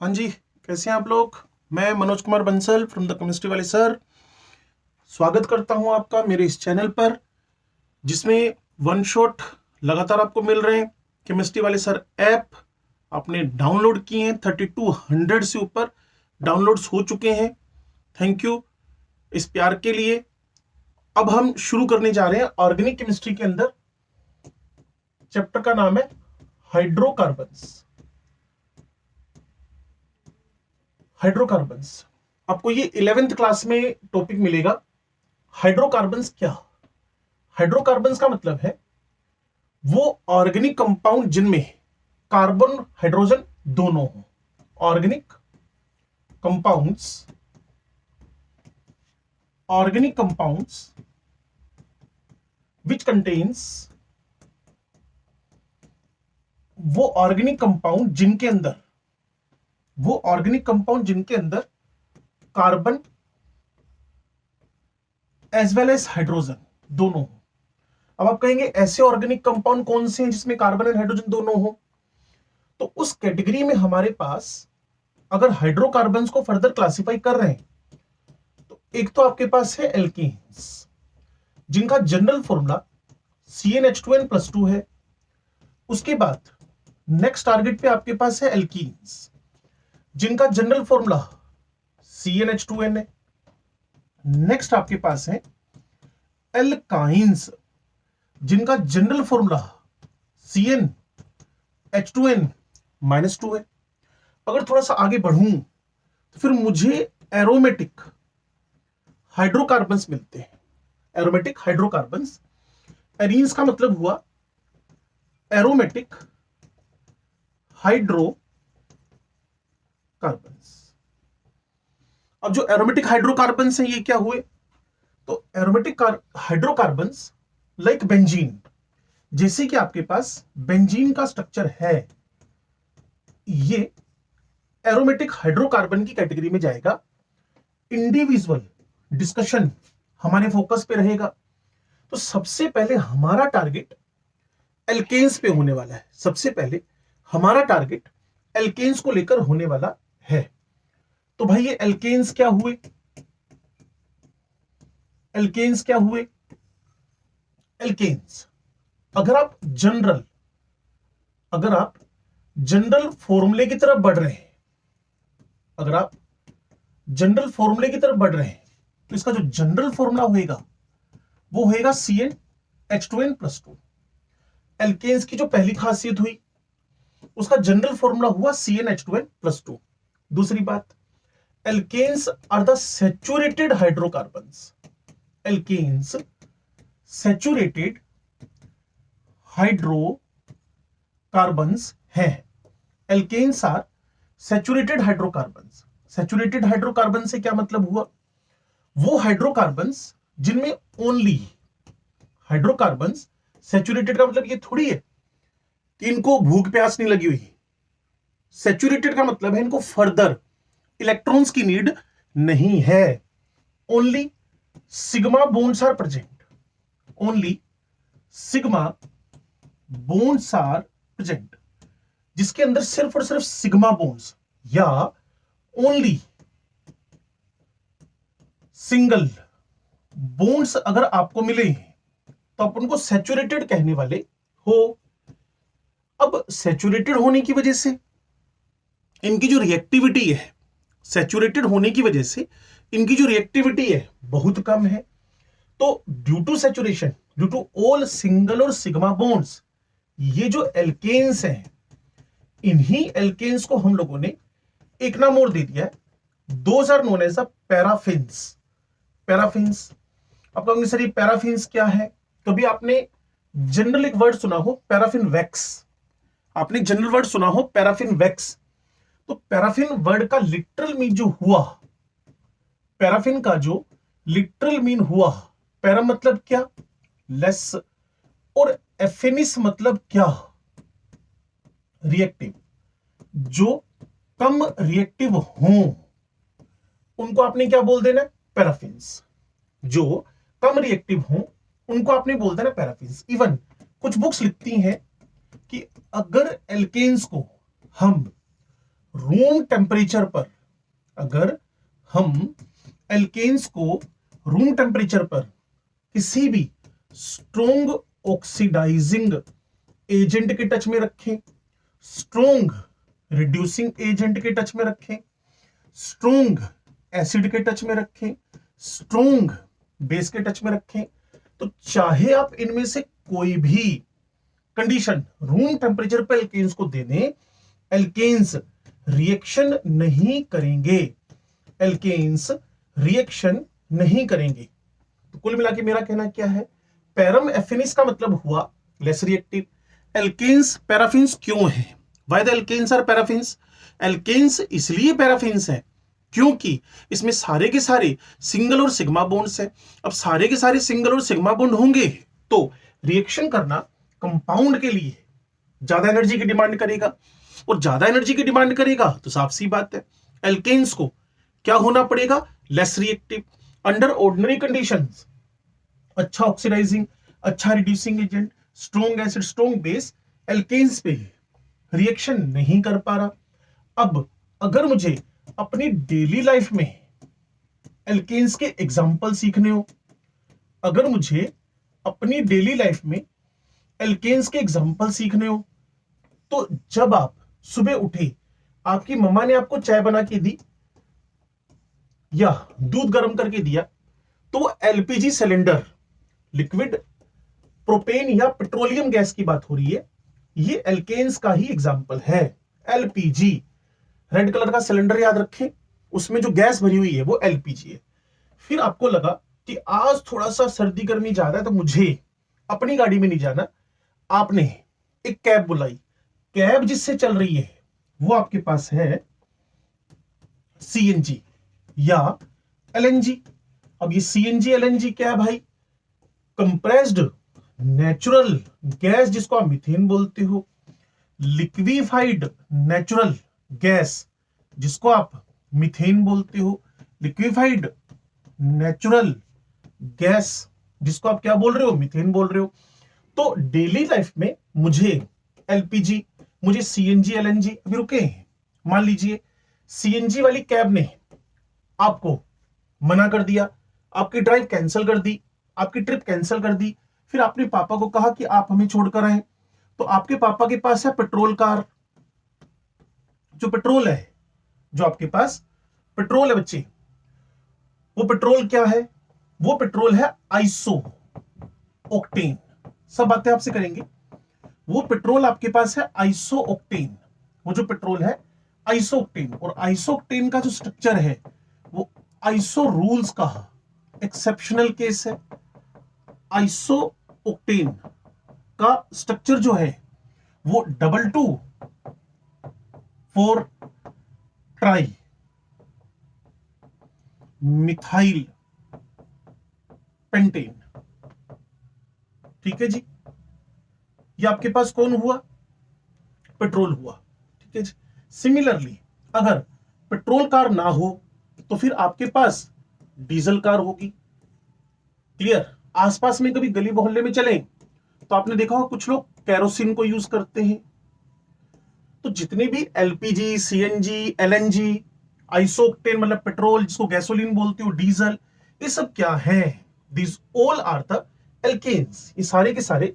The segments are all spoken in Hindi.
हाँ जी, कैसे हैं आप लोग। मैं Manoj Kumar Bansal from the chemistry वाले सर स्वागत करता हूं आपका मेरे इस चैनल पर, जिसमें वन शॉट लगातार आपको मिल रहे हैं। केमिस्ट्री वाले सर ऐप आपने डाउनलोड किए हैं, 3200 से ऊपर डाउनलोड्स हो चुके हैं। थैंक यू इस प्यार के लिए। अब हम शुरू करने जा रहे हैं ऑर्गेनिक केमिस्ट्री के अंदर। चैप्टर का नाम है हाइड्रोकार्बन्स। हाइड्रोकार्बन्स आपको ये 11th क्लास में टॉपिक मिलेगा। हाइड्रोकार्बन्स क्या? हाइड्रोकार्बन्स का मतलब है वो ऑर्गेनिक कंपाउंड जिनमें कार्बन हाइड्रोजन दोनों हो। ऑर्गेनिक कंपाउंड्स विच कंटेन्स, वो ऑर्गेनिक कंपाउंड जिनके अंदर carbon as well as hydrogen दोनों हो। अब आप कहेंगे ऐसे ऑर्गेनिक कंपाउंड कौन से हैं जिसमें कार्बन एंड हाइड्रोजन दोनों हो? तो उस कैटेगरी में हमारे पास अगर हाइड्रोकार्बन्स को फर्दर क्लासिफाई कर रहे हैं तो एक तो आपके पास है एल्कीन्स, जिनका जनरल फॉर्मूला CnH2n+2 है। उसके बाद नेक्स्ट टारगेट पे आपके पास है एल्कीन्स, जिनका जनरल फॉर्मूला CnH2n है। नेक्स्ट आपके पास है एल्काइंस, जिनका जनरल फॉर्मूला CnH2n-2 है। अगर थोड़ा सा आगे बढ़ूं तो फिर मुझे एरोमेटिक हाइड्रोकार्बन्स मिलते हैं। एरोमेटिक हाइड्रोकार्बन्स, एरीन्स का मतलब हुआ एरोमेटिक हाइड्रोकार्बन्स। अब जो एरोमेटिक हाइड्रोकार्बन्स हैं ये क्या हुए? तो एरोमेटिक हाइड्रोकार्बन्स लाइक बेंजीन, जैसे कि आपके पास बेंजीन का स्ट्रक्चर है, ये एरोमेटिक हाइड्रोकार्बन की कैटेगरी में जाएगा। इंडिविजुअल डिस्कशन हमारे फोकस पे रहेगा। तो सबसे पहले हमारा टारगेट एल्केन्स पे होने वाला है। सबसे पहले हमारा टारगेट एल्केन्स को लेकर होने वाला है। तो भाई ये एल्केन्स क्या हुए? एल्केन्स अगर आप जनरल फॉर्मूले की तरफ बढ़ रहे हैं, तो इसका जो जनरल फॉर्मूला होगा वो होगा CnH2n+2। एल्केन्स की जो पहली खासियत हुई उसका जनरल फॉर्मूला हुआ CnH2n+2। दूसरी बात, alkanes are the saturated hydrocarbons. Alkanes saturated hydrocarbons हैं। Alkanes are saturated hydrocarbons. Saturated hydrocarbon से क्या मतलब हुआ? वो हाइड्रोकार्बन्स जिनमें ओनली हाइड्रोकार्बन्स, सैचुरेटेड का मतलब ये थोड़ी है कि इनको भूख प्यास नहीं लगी हुई। सैचुरेटेड का मतलब है इनको फर्दर इलेक्ट्रॉन्स की नीड नहीं है। Only sigma bonds are present. Only sigma bonds are present, जिसके अंदर सिर्फ और सिर्फ सिग्मा बोन्ड्स या ओनली सिंगल बोन्ड्स अगर आपको मिले तो आप उनको सैचुरेटेड कहने वाले हो। अब सैचुरेटेड होने की वजह से इनकी जो रिएक्टिविटी है, सैचुरेटेड होने की वजह से इनकी जो रिएक्टिविटी है बहुत कम है। तो due to saturation, due to all single और सिग्मा बॉन्ड्स, ये जो एल्केन्स हैं, इन्हीं एल्केन्स को हम लोगों ने एक नाम और दे दिया है, those are known as paraffins. Paraffins आप कहोगे सर ये पैराफिन्स क्या है? कभी आपने जनरल एक वर्ड सुना हो पैराफिन वैक्स? आपने जनरल वर्ड सुना हो पैराफिन वैक्स? तो पैराफिन वर्ड का लिटरल मीन जो हुआ, पैराफिन का जो लिटरल मीन हुआ, पैरा मतलब क्या? लेस, और एफिनिस मतलब क्या? रिएक्टिव। जो कम रिएक्टिव हों उनको आपने क्या बोल देना? पैराफिन्स। जो कम रिएक्टिव हों उनको आपने बोल देना पैराफिन्स। इवन कुछ बुक्स लिखती हैं कि अगर एल्केन्स को हम रूम टेम्परेचर पर अगर हम एल्केन्स को रूम टेम्परेचर पर किसी भी स्ट्रोंग ऑक्सीडाइजिंग एजेंट के टच में रखें, स्ट्रोंग रिड्यूसिंग एजेंट के टच में रखें, स्ट्रोंग एसिड के टच में रखें, स्ट्रोंग बेस के टच में रखें, तो चाहे आप इनमें से कोई भी कंडीशन रूम टेम्परेचर पर एल्केन्स को दे दें, एल्केन्स रिएक्शन नहीं करेंगे, एल्केन्स रिएक्शन नहीं करेंगे। तो कुल मिला के मेरा कहना क्या है, पैरम एफिनिस का मतलब हुआ लेस रिएक्टिव। एल्केन्स पैराफिन्स क्यों है? Why the alkanes are paraffins? Alkanes इसलिए पैराफिन्स है क्योंकि इसमें सारे के सारे सिंगल और सिग्मा बॉन्ड्स हैं। अब सारे के सारे सिंगल और सिग्मा बॉन्ड होंगे तो रिएक्शन करना कंपाउंड के लिए ज्यादा एनर्जी की डिमांड करेगा, और ज्यादा एनर्जी की डिमांड करेगा तो साफ सी बात है एल्केन्स को क्या होना पड़ेगा, less reactive. Under ordinary conditions अच्छा ऑक्सीडाइजिंग, अच्छा reducing agent, strong acid, strong base, alkanes पे रिएक्शन नहीं कर पा रहा। अब अगर मुझे अपनी डेली लाइफ में एल्केन्स के एग्जाम्पल सीखने हो, अगर मुझे अपनी डेली लाइफ में एल्केन्स के एग्जाम्पल सीखने हो, तो जब आप सुबह उठे, आपकी मम्मा ने आपको चाय बना के दी या दूध गर्म करके दिया, तो वो एलपीजी सिलेंडर, लिक्विड प्रोपेन या पेट्रोलियम गैस की बात हो रही है, ये एल्केन्स का ही एग्जाम्पल है। एलपीजी रेड कलर का सिलेंडर याद रखें, उसमें जो गैस भरी हुई है वो एलपीजी है। फिर आपको लगा कि आज थोड़ा सा सर्दी गर्मी ज्यादा है तो मुझे अपनी गाड़ी में नहीं जाना, आपने एक कैब बुलाई, कैब जिससे चल रही है वो आपके पास है सीएनजी या एलएनजी। अब ये सीएनजी एलएनजी क्या है भाई? कंप्रेस्ड नेचुरल गैस जिसको आप मीथेन बोलते हो, लिक्विफाइड नेचुरल गैस जिसको आप मीथेन बोलते हो, लिक्विफाइड नेचुरल गैस जिसको आप क्या बोल रहे हो, मीथेन बोल रहे हो। तो डेली लाइफ में मुझे एलपीजी, मुझे सीएनजी एलएनजी, अभी रुके, मान लीजिए सीएनजी वाली कैब ने आपको मना कर दिया, आपकी ड्राइव कैंसिल कर दी, आपकी ट्रिप कैंसिल कर दी, फिर आपने पापा को कहा कि आप हमें छोड़कर आए, तो आपके पापा के पास है पेट्रोल कार, जो पेट्रोल है, जो आपके पास पेट्रोल है बच्चे, वो पेट्रोल क्या है? वो पेट्रोल है आइसो ऑक्टेन। सब बातें आपसे करेंगे। वो पेट्रोल आपके पास है आइसो ऑक्टेन, वो जो पेट्रोल है आइसो ऑक्टेन, और आइसो ऑक्टेन का जो स्ट्रक्चर है वो आइसो रूल्स का एक्सेप्शनल केस है। आइसो ऑक्टेन का स्ट्रक्चर जो है वो 2,2,4 ट्राई मिथाइल पेंटेन। ठीक है जी, ये आपके पास कौन हुआ? पेट्रोल हुआ। ठीक है जी। सिमिलरली अगर पेट्रोल कार ना हो तो फिर आपके पास डीजल कार होगी। क्लियर? आसपास में कभी गली मोहल्ले में चलें तो आपने देखा होगा कुछ लोग कैरोसिन को यूज करते हैं। तो जितने भी एलपीजी, सीएनजी, एलएनजी, आइसोक्टेन मतलब पेट्रोल जिसको गैसोलीन बोलते हो, डीजल, ये सब क्या है? This all are the alkanes. ये सारे के सारे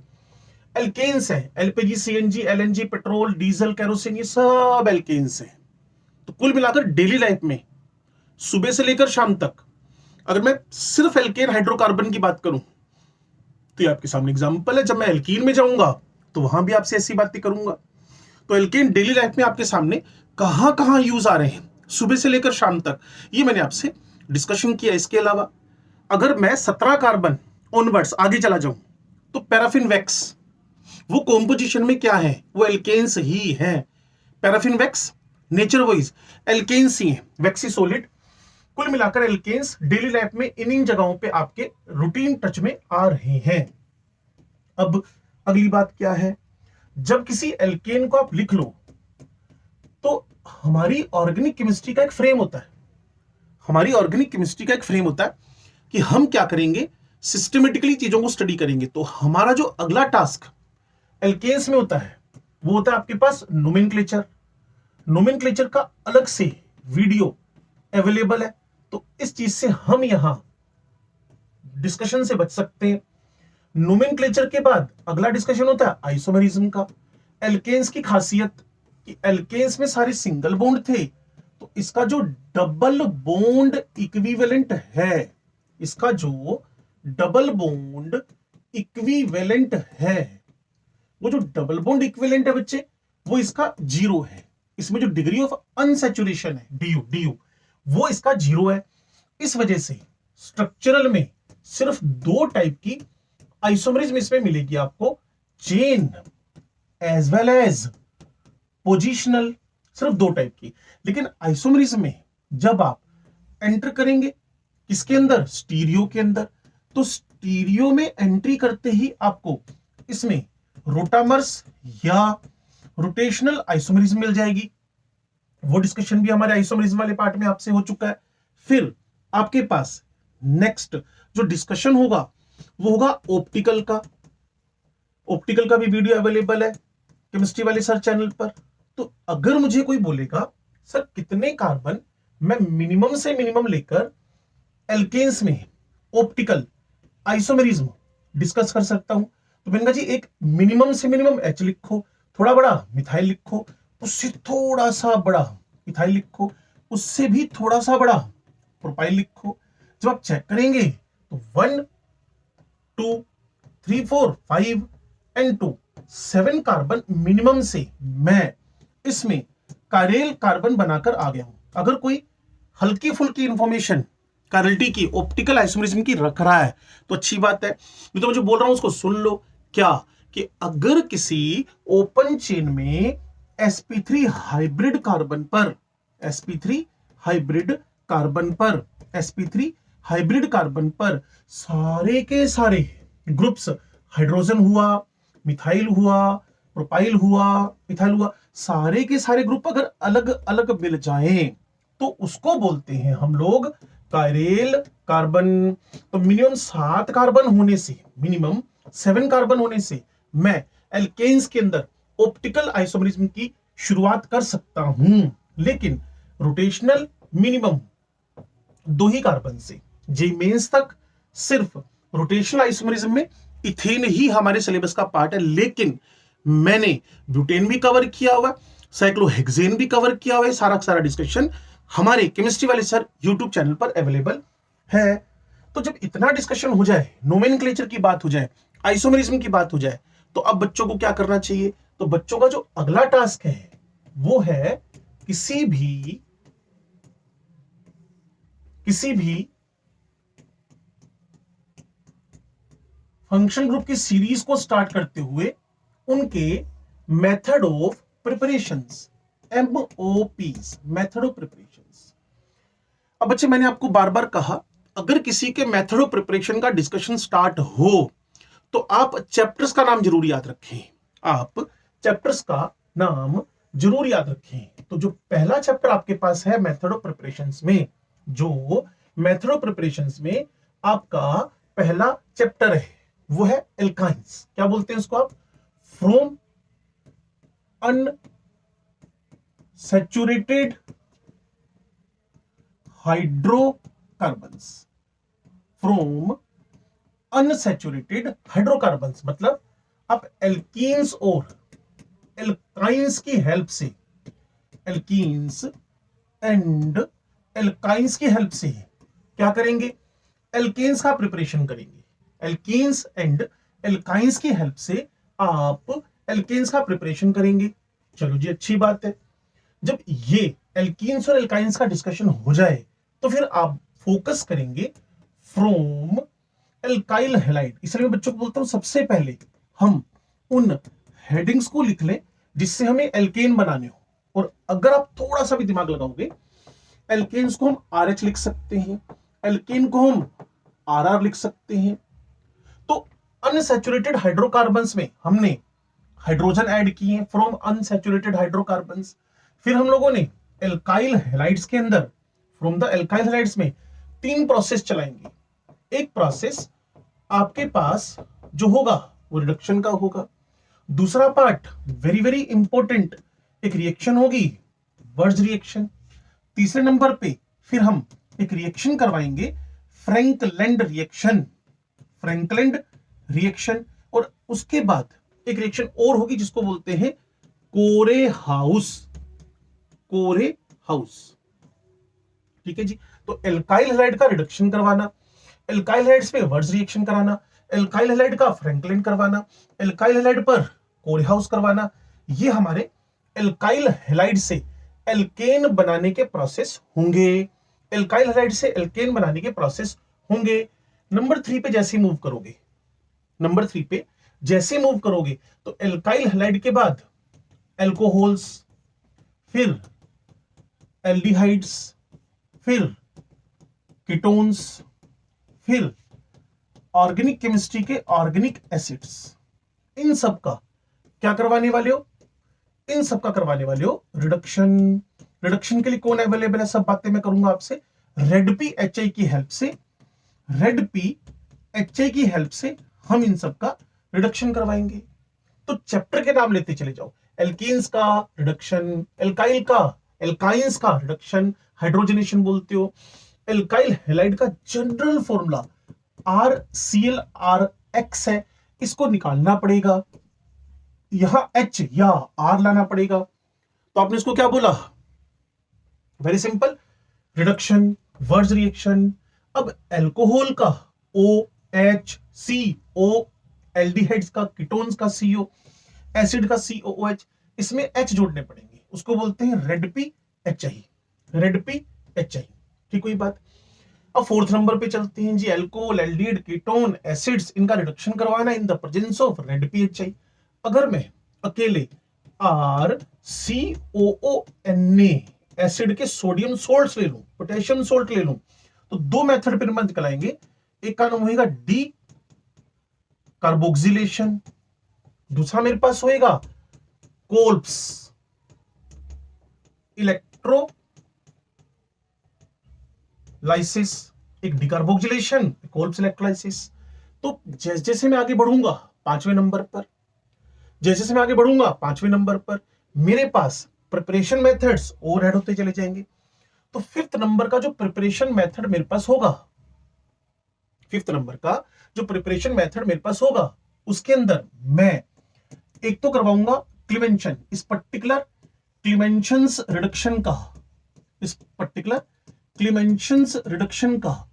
एल्केन्स हैं। LPG, CNG, LNG, petrol, diesel, kerosene, ये सब एल्केन्स हैं। तो कुल मिलाकर डेली लाइफ में सुबह से लेकर शाम तक अगर मैं सिर्फ एल्केन हाइड्रोकार्बन की बात करूं तो ये आपके सामने एग्जांपल है। जब मैं एल्कीन में जाऊंगा तो वहां भी आपसे ऐसी बातें करूंगा। तो एल्केन डेली लाइफ में आपके सामने कहां कहां यूज आ रहे हैं सुबह से लेकर शाम तक, ये मैंने आपसे डिस्कशन किया। इसके अलावा अगर मैं 17 कार्बन ऑनवर्ड्स आगे चला जाऊं तो पैराफिन वैक्स, वो कॉम्पोजिशन में क्या है? वो एल्केन्स ही है। Paraffin wax nature wise alkanes ही है, वैक्सी सॉलिड। कुल मिलाकर एल्केन्स डेली लाइफ में इन जगहों पे आपके रूटीन टच में आ रहे हैं। अब अगली बात क्या है? जब किसी एल्केन को आप लिख लो तो हमारी ऑर्गेनिक केमिस्ट्री का एक फ्रेम होता है। हमारी ऑर्गेनिक केमिस्ट्री का एक फ्रेम होता है कि हम क्या करेंगे, सिस्टमेटिकली चीजों को स्टडी करेंगे। तो हमारा जो अगला टास्क एल्केन्स में होता है वो होता है आपके पास नोमेनक्लेचर। नोमेनक्लेचर का अलग से वीडियो अवेलेबल है, तो इस चीज से हम यहां डिस्कशन से बच सकते हैं। नोमेनक्लेचर के बाद अगला डिस्कशन होता है आइसोमेरिज्म का। एल्केन्स की खासियत कि एल्केन्स में सारे सिंगल बॉन्ड थे, तो इसका जो डबल बॉन्ड इक्विवेलेंट है, इसका जो डबल बॉन्ड इक्विवेलेंट है, वो जो डबल बॉन्ड इक्विवेलेंट है बच्चे, वो इसका 0 है। इसमें जो डिग्री ऑफ अनसैचुरेशन है डी यू वो इसका 0 है। इस वजह से स्ट्रक्चरल में सिर्फ 2 टाइप की आइसोमरिज्म इसमें मिलेगी आपको, chain as well as positional, सिर्फ 2 टाइप की। लेकिन आइसोमरिज्म में जब आप एंटर करेंगे किसके अंदर, स्टीरियो के अंदर, तो स्टीरियो में एंट्री करते ही आपको इसमें रोटामर्स या रोटेशनल आइसोमरिज्म मिल जाएगी। वो डिस्कशन भी हमारे आइसोमरिज्म वाले पार्ट में आपसे हो चुका है। फिर आपके पास नेक्स्ट जो डिस्कशन होगा वो होगा ऑप्टिकल का। ऑप्टिकल का भी वीडियो अवेलेबल है केमिस्ट्री वाले सर चैनल पर। तो अगर मुझे कोई बोलेगा सर कितने कार्बन मैं मिनिमम से मिनिमम लेकर एल्केन्स में ऑप्टिकल आइसोमेरिज्म डिस्कस कर सकता हूं, तो मैंने कहा जी एक मिनिमम से मिनिमम एच लिखो, थोड़ा बड़ा मिथाइल लिखो, उससे थोड़ा सा बड़ा मिथाइल लिखो, उससे भी थोड़ा सा बड़ा प्रोपाइल लिखो। जब आप चेक करेंगे तो 1 2 3 4 5 एंड 2 7 कार्बन मिनिमम से मैं इसमें कायरल कार्बन बनाकर आ गया हूं। अगर कोई हल्की फुल्की इंफॉर्मेशन कायरलिटी की ऑप्टिकल आइसोमेरिज्म की रख रहा है तो अच्छी बात है, मैं तो जो बोल रहा हूं उसको सुन लो। क्या कि अगर किसी ओपन चेन में sp3 हाइब्रिड कार्बन पर sp3 हाइब्रिड कार्बन पर sp3 हाइब्रिड कार्बन पर सारे के सारे ग्रुप्स हाइड्रोजन हुआ, मिथाइल हुआ, प्रोपाइल हुआ, मिथाइल हुआ, सारे के सारे ग्रुप अगर अलग अलग मिल जाएं तो उसको बोलते हैं हम लोग कायरल कार्बन। तो मिनिमम 7 कार्बन होने से, मिनिमम 7 कार्बन होने से मैं एल्केन्स के अंदर ऑप्टिकल आइसोमेरिज्म की शुरुआत कर सकता हूं। लेकिन रोटेशनल मिनिमम 2 ही कार्बन से, जे मेंस तक सिर्फ रोटेशनल आइसोमेरिज्म में इथेन ही हमारे सिलेबस का पार्ट है। लेकिन मैंने ब्यूटेन भी कवर किया हुआ, साइक्लोहेक्सेन भी कवर किया हुआ है, सारा सारा डिस्कशन हमारे केमिस्ट्री वाले सर यूट्यूब चैनल पर अवेलेबल है। तो जब इतना डिस्कशन हो जाए, नोमेनक्लेचर की बात हो जाए, आइसोमेरिज्म की बात हो जाए, तो अब बच्चों को क्या करना चाहिए, तो बच्चों का जो अगला टास्क है वो है किसी भी फंक्शन ग्रुप की सीरीज को स्टार्ट करते हुए उनके method of preparations, MOPs, method of preparations. अब बच्चे मैंने आपको बार बार कहा अगर किसी के मेथड ऑफ प्रिपरेशन का डिस्कशन स्टार्ट हो तो आप चैप्टर्स का नाम जरूर याद रखें। आप चैप्टर्स का नाम जरूर याद रखें। तो जो पहला चैप्टर आपके पास है मेथड ऑफ प्रिपरेशंस में, जो मेथड ऑफ प्रिपरेशंस में आपका पहला चैप्टर है वो है एल्काइंस। क्या बोलते हैं उसको आप, from unsaturated hydrocarbons, from unsaturated hydrocarbons, मतलब आप एल्कीन्स और एल्काइंस की हेल्प से, एल्कीन्स एंड एल्काइंस की हेल्प से क्या करेंगे, एल्केन्स का प्रिपरेशन करेंगे। एल्कीन्स एंड एल्काइंस की हेल्प से आप एल्केन्स का प्रिपरेशन करेंगे। चलो जी अच्छी बात है। जब ये एल्कीन्स और एल्काइंस का डिस्कशन हो जाए तो फिर आप फोकस करेंगे फ्रॉम एल्काइल हैलाइड। इसलिए मैं बच्चों को बोलता हूं सबसे पहले हम उन हेडिंग्स को लिख लें जिससे हमें एल्केन बनाने हो। और अगर आप थोड़ा सा भी दिमाग लगाओगे, एल्केन्स को हम RH लिख सकते हैं, एल्केन को हम RR लिख सकते हैं। तो अनसैचुरेटेड हाइड्रोकार्बन्स में हमने हाइड्रोजन ऐड किए हैं फ्रॉम अनसैचुरेटेड हाइड्रोकार्बन्स। फिर हम लोगों ने एल्काइल हैलाइड्स के अंदर फ्रॉम द एल्काइल हैलाइड्स में 3 प्रोसेस चलाएंगे। एक प्रोसेस आपके पास जो होगा वो रिडक्शन का होगा। दूसरा पार्ट वेरी वेरी इंपॉर्टेंट, एक रिएक्शन होगी वर्ज रिएक्शन। तीसरे नंबर पे फिर हम एक रिएक्शन करवाएंगे, फ्रैंकलैंड रिएक्शन, फ्रैंकलैंड रिएक्शन। और उसके बाद एक रिएक्शन और होगी जिसको बोलते हैं कोरे हाउस, कोरे हाउस। ठीक है जी। तो एल्काइल हैलाइड का रिडक्शन करवाना, एल्काइल हैलाइड्स पे वर्ज रिएक्शन कराना, एल्काइल हैलाइड का फ्रैंकलिन करवाना, एल्काइल हैलाइड पर कोरे हाउस करवाना, ये हमारे एल्काइल हैलाइड से एल्केन बनाने के प्रोसेस होंगे, एल्काइल हैलाइड से एल्केन बनाने के प्रोसेस होंगे। नंबर 3 पे जैसे मूव करोगे, नंबर 3 पे जैसे मूव करोगे तो एल्काइल हैलाइड के बाद एल्कोहल्स, फिर एल्डिहाइड्स, फिर कीटोन्स, फिर ऑर्गेनिक केमिस्ट्री के ऑर्गेनिक एसिड्स। इन सब का क्या करवाने वाले हो, इन सब का करवाने वाले हो रिडक्शन। रिडक्शन के लिए कौन अवेलेबल है, सब बातें मैं करूंगा आपसे रेड पी एच आई की हेल्प से, रेड पी एच आई की हेल्प से हम इन सब का रिडक्शन करवाएंगे। तो चैप्टर के नाम लेते चले जाओ, एल्कीन्स का रिडक्शन, एल्काइल का, एल्काइंस का रिडक्शन, हाइड्रोजनेशन बोलते हो। एल्काइल हैलाइड का जनरल फॉर्मूला RClRx है, इसको निकालना पड़ेगा, यहां H या R लाना पड़ेगा। तो आपने इसको क्या बोला, very simple, reduction, verge reaction. अब एल्कोहल का OHCO, एल्डिहाइड्स का, कीटोन्स का CO, एसिड का COOH, इसमें H जोड़ने पड़ेंगे, उसको बोलते हैं red P H I, red P H I. ठीक हुई बात। अब फोर्थ नंबर पे चलते हैं जी, एल्कोहल, एल्डिहाइड, कीटोन, एसिड्स, इनका रिडक्शन करवाना in the presence of red P H I. अगर मैं अकेले RCOONA एसिड के सोडियम सोल्ट्स ले लूं, पोटेशियम सोल्ट ले लूं, तो दो मेथड फिर मैं निकलाएंगे। एक का नाम होगा डी कार्बोक्सिलेशन, दूसरा मेरे पास होएगा कोल्प्स इलेक्ट्रोलाइसिस, एक डिकार्बोक्सिलेशन, कोल्प्स इलेक्ट्रोलाइसिस। तो जैसे जैसे मैं आगे बढ़ूंगा पांचवें नंबर पर, जैसे जैसे मैं आगे बढ़ूंगा पांचवें नंबर पर मेरे पास प्रिपरेशन मेथड्स और ऐड होते चले जाएंगे। तो फिफ्थ नंबर का जो प्रिपरेशन मेथड मेरे पास होगा, फिफ्थ नंबर का जो प्रिपरेशन मेथड मेरे पास होगा, उसके अंदर मैं एक तो करवाऊंगा क्लीमेंशन, इस पर्टिकुलर क्लीमेंशंस रिडक्शन का, इस पर्टिकुलर क्लीमेंशंस रिडक्शन का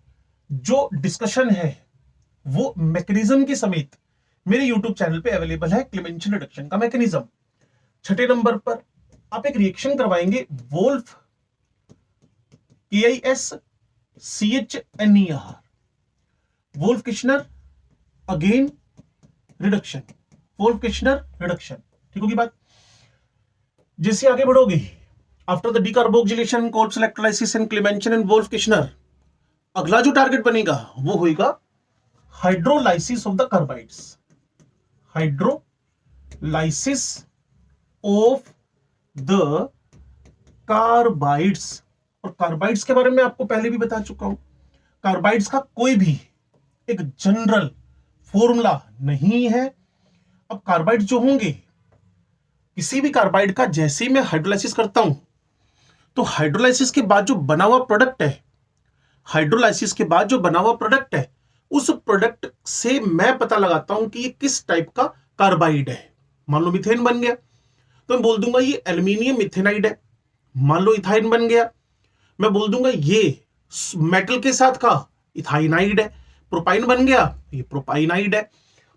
जो डिस्कशन है वो मैकेनिज्म के समेत मेरे यूट्यूब चैनल पे अवेलेबल है, क्लीमेंशन रिडक्शन का मैकेनिज्म। छठे नंबर पर आप एक रिएक्शन करवाएंगे Wolff KISCHNER, Wolff Kishner again reduction, Wolff Kishner reduction. ठीक होगी बात। जैसे आगे बढ़ोगे, after the decarboxylation, Kolbe's electrolysis and Clemmensen and Wolff Kishner, अगला जो टारगेट बनेगा वो होगा hydrolysis of the carbides, hydrolysis of the carbides. और कार्बाइड्स के बारे में आपको पहले भी बता चुका हूं, कार्बाइड्स का कोई भी एक जनरल फॉर्मूला नहीं है। अब कार्बाइड जो होंगे, किसी भी कार्बाइड का जैसे ही मैं हाइड्रोलाइसिस करता हूं तो हाइड्रोलाइसिस के बाद जो बना हुआ प्रोडक्ट है, हाइड्रोलाइसिस के बाद जो बना हुआ प्रोडक्ट है, उस प्रोडक्ट से मैं पता लगाता हूं कि ये किस टाइप का कार्बाइड है। मान लो मीथेन बन गया तो मैं बोल दूंगा ये एल्यूमिनियम मिथेनाइड है। मान लो इथाइन बन गया, मैं बोल दूंगा ये मेटल के साथ का इथाइनाइड है। प्रोपाइन बन गया, ये प्रोपाइनाइड है।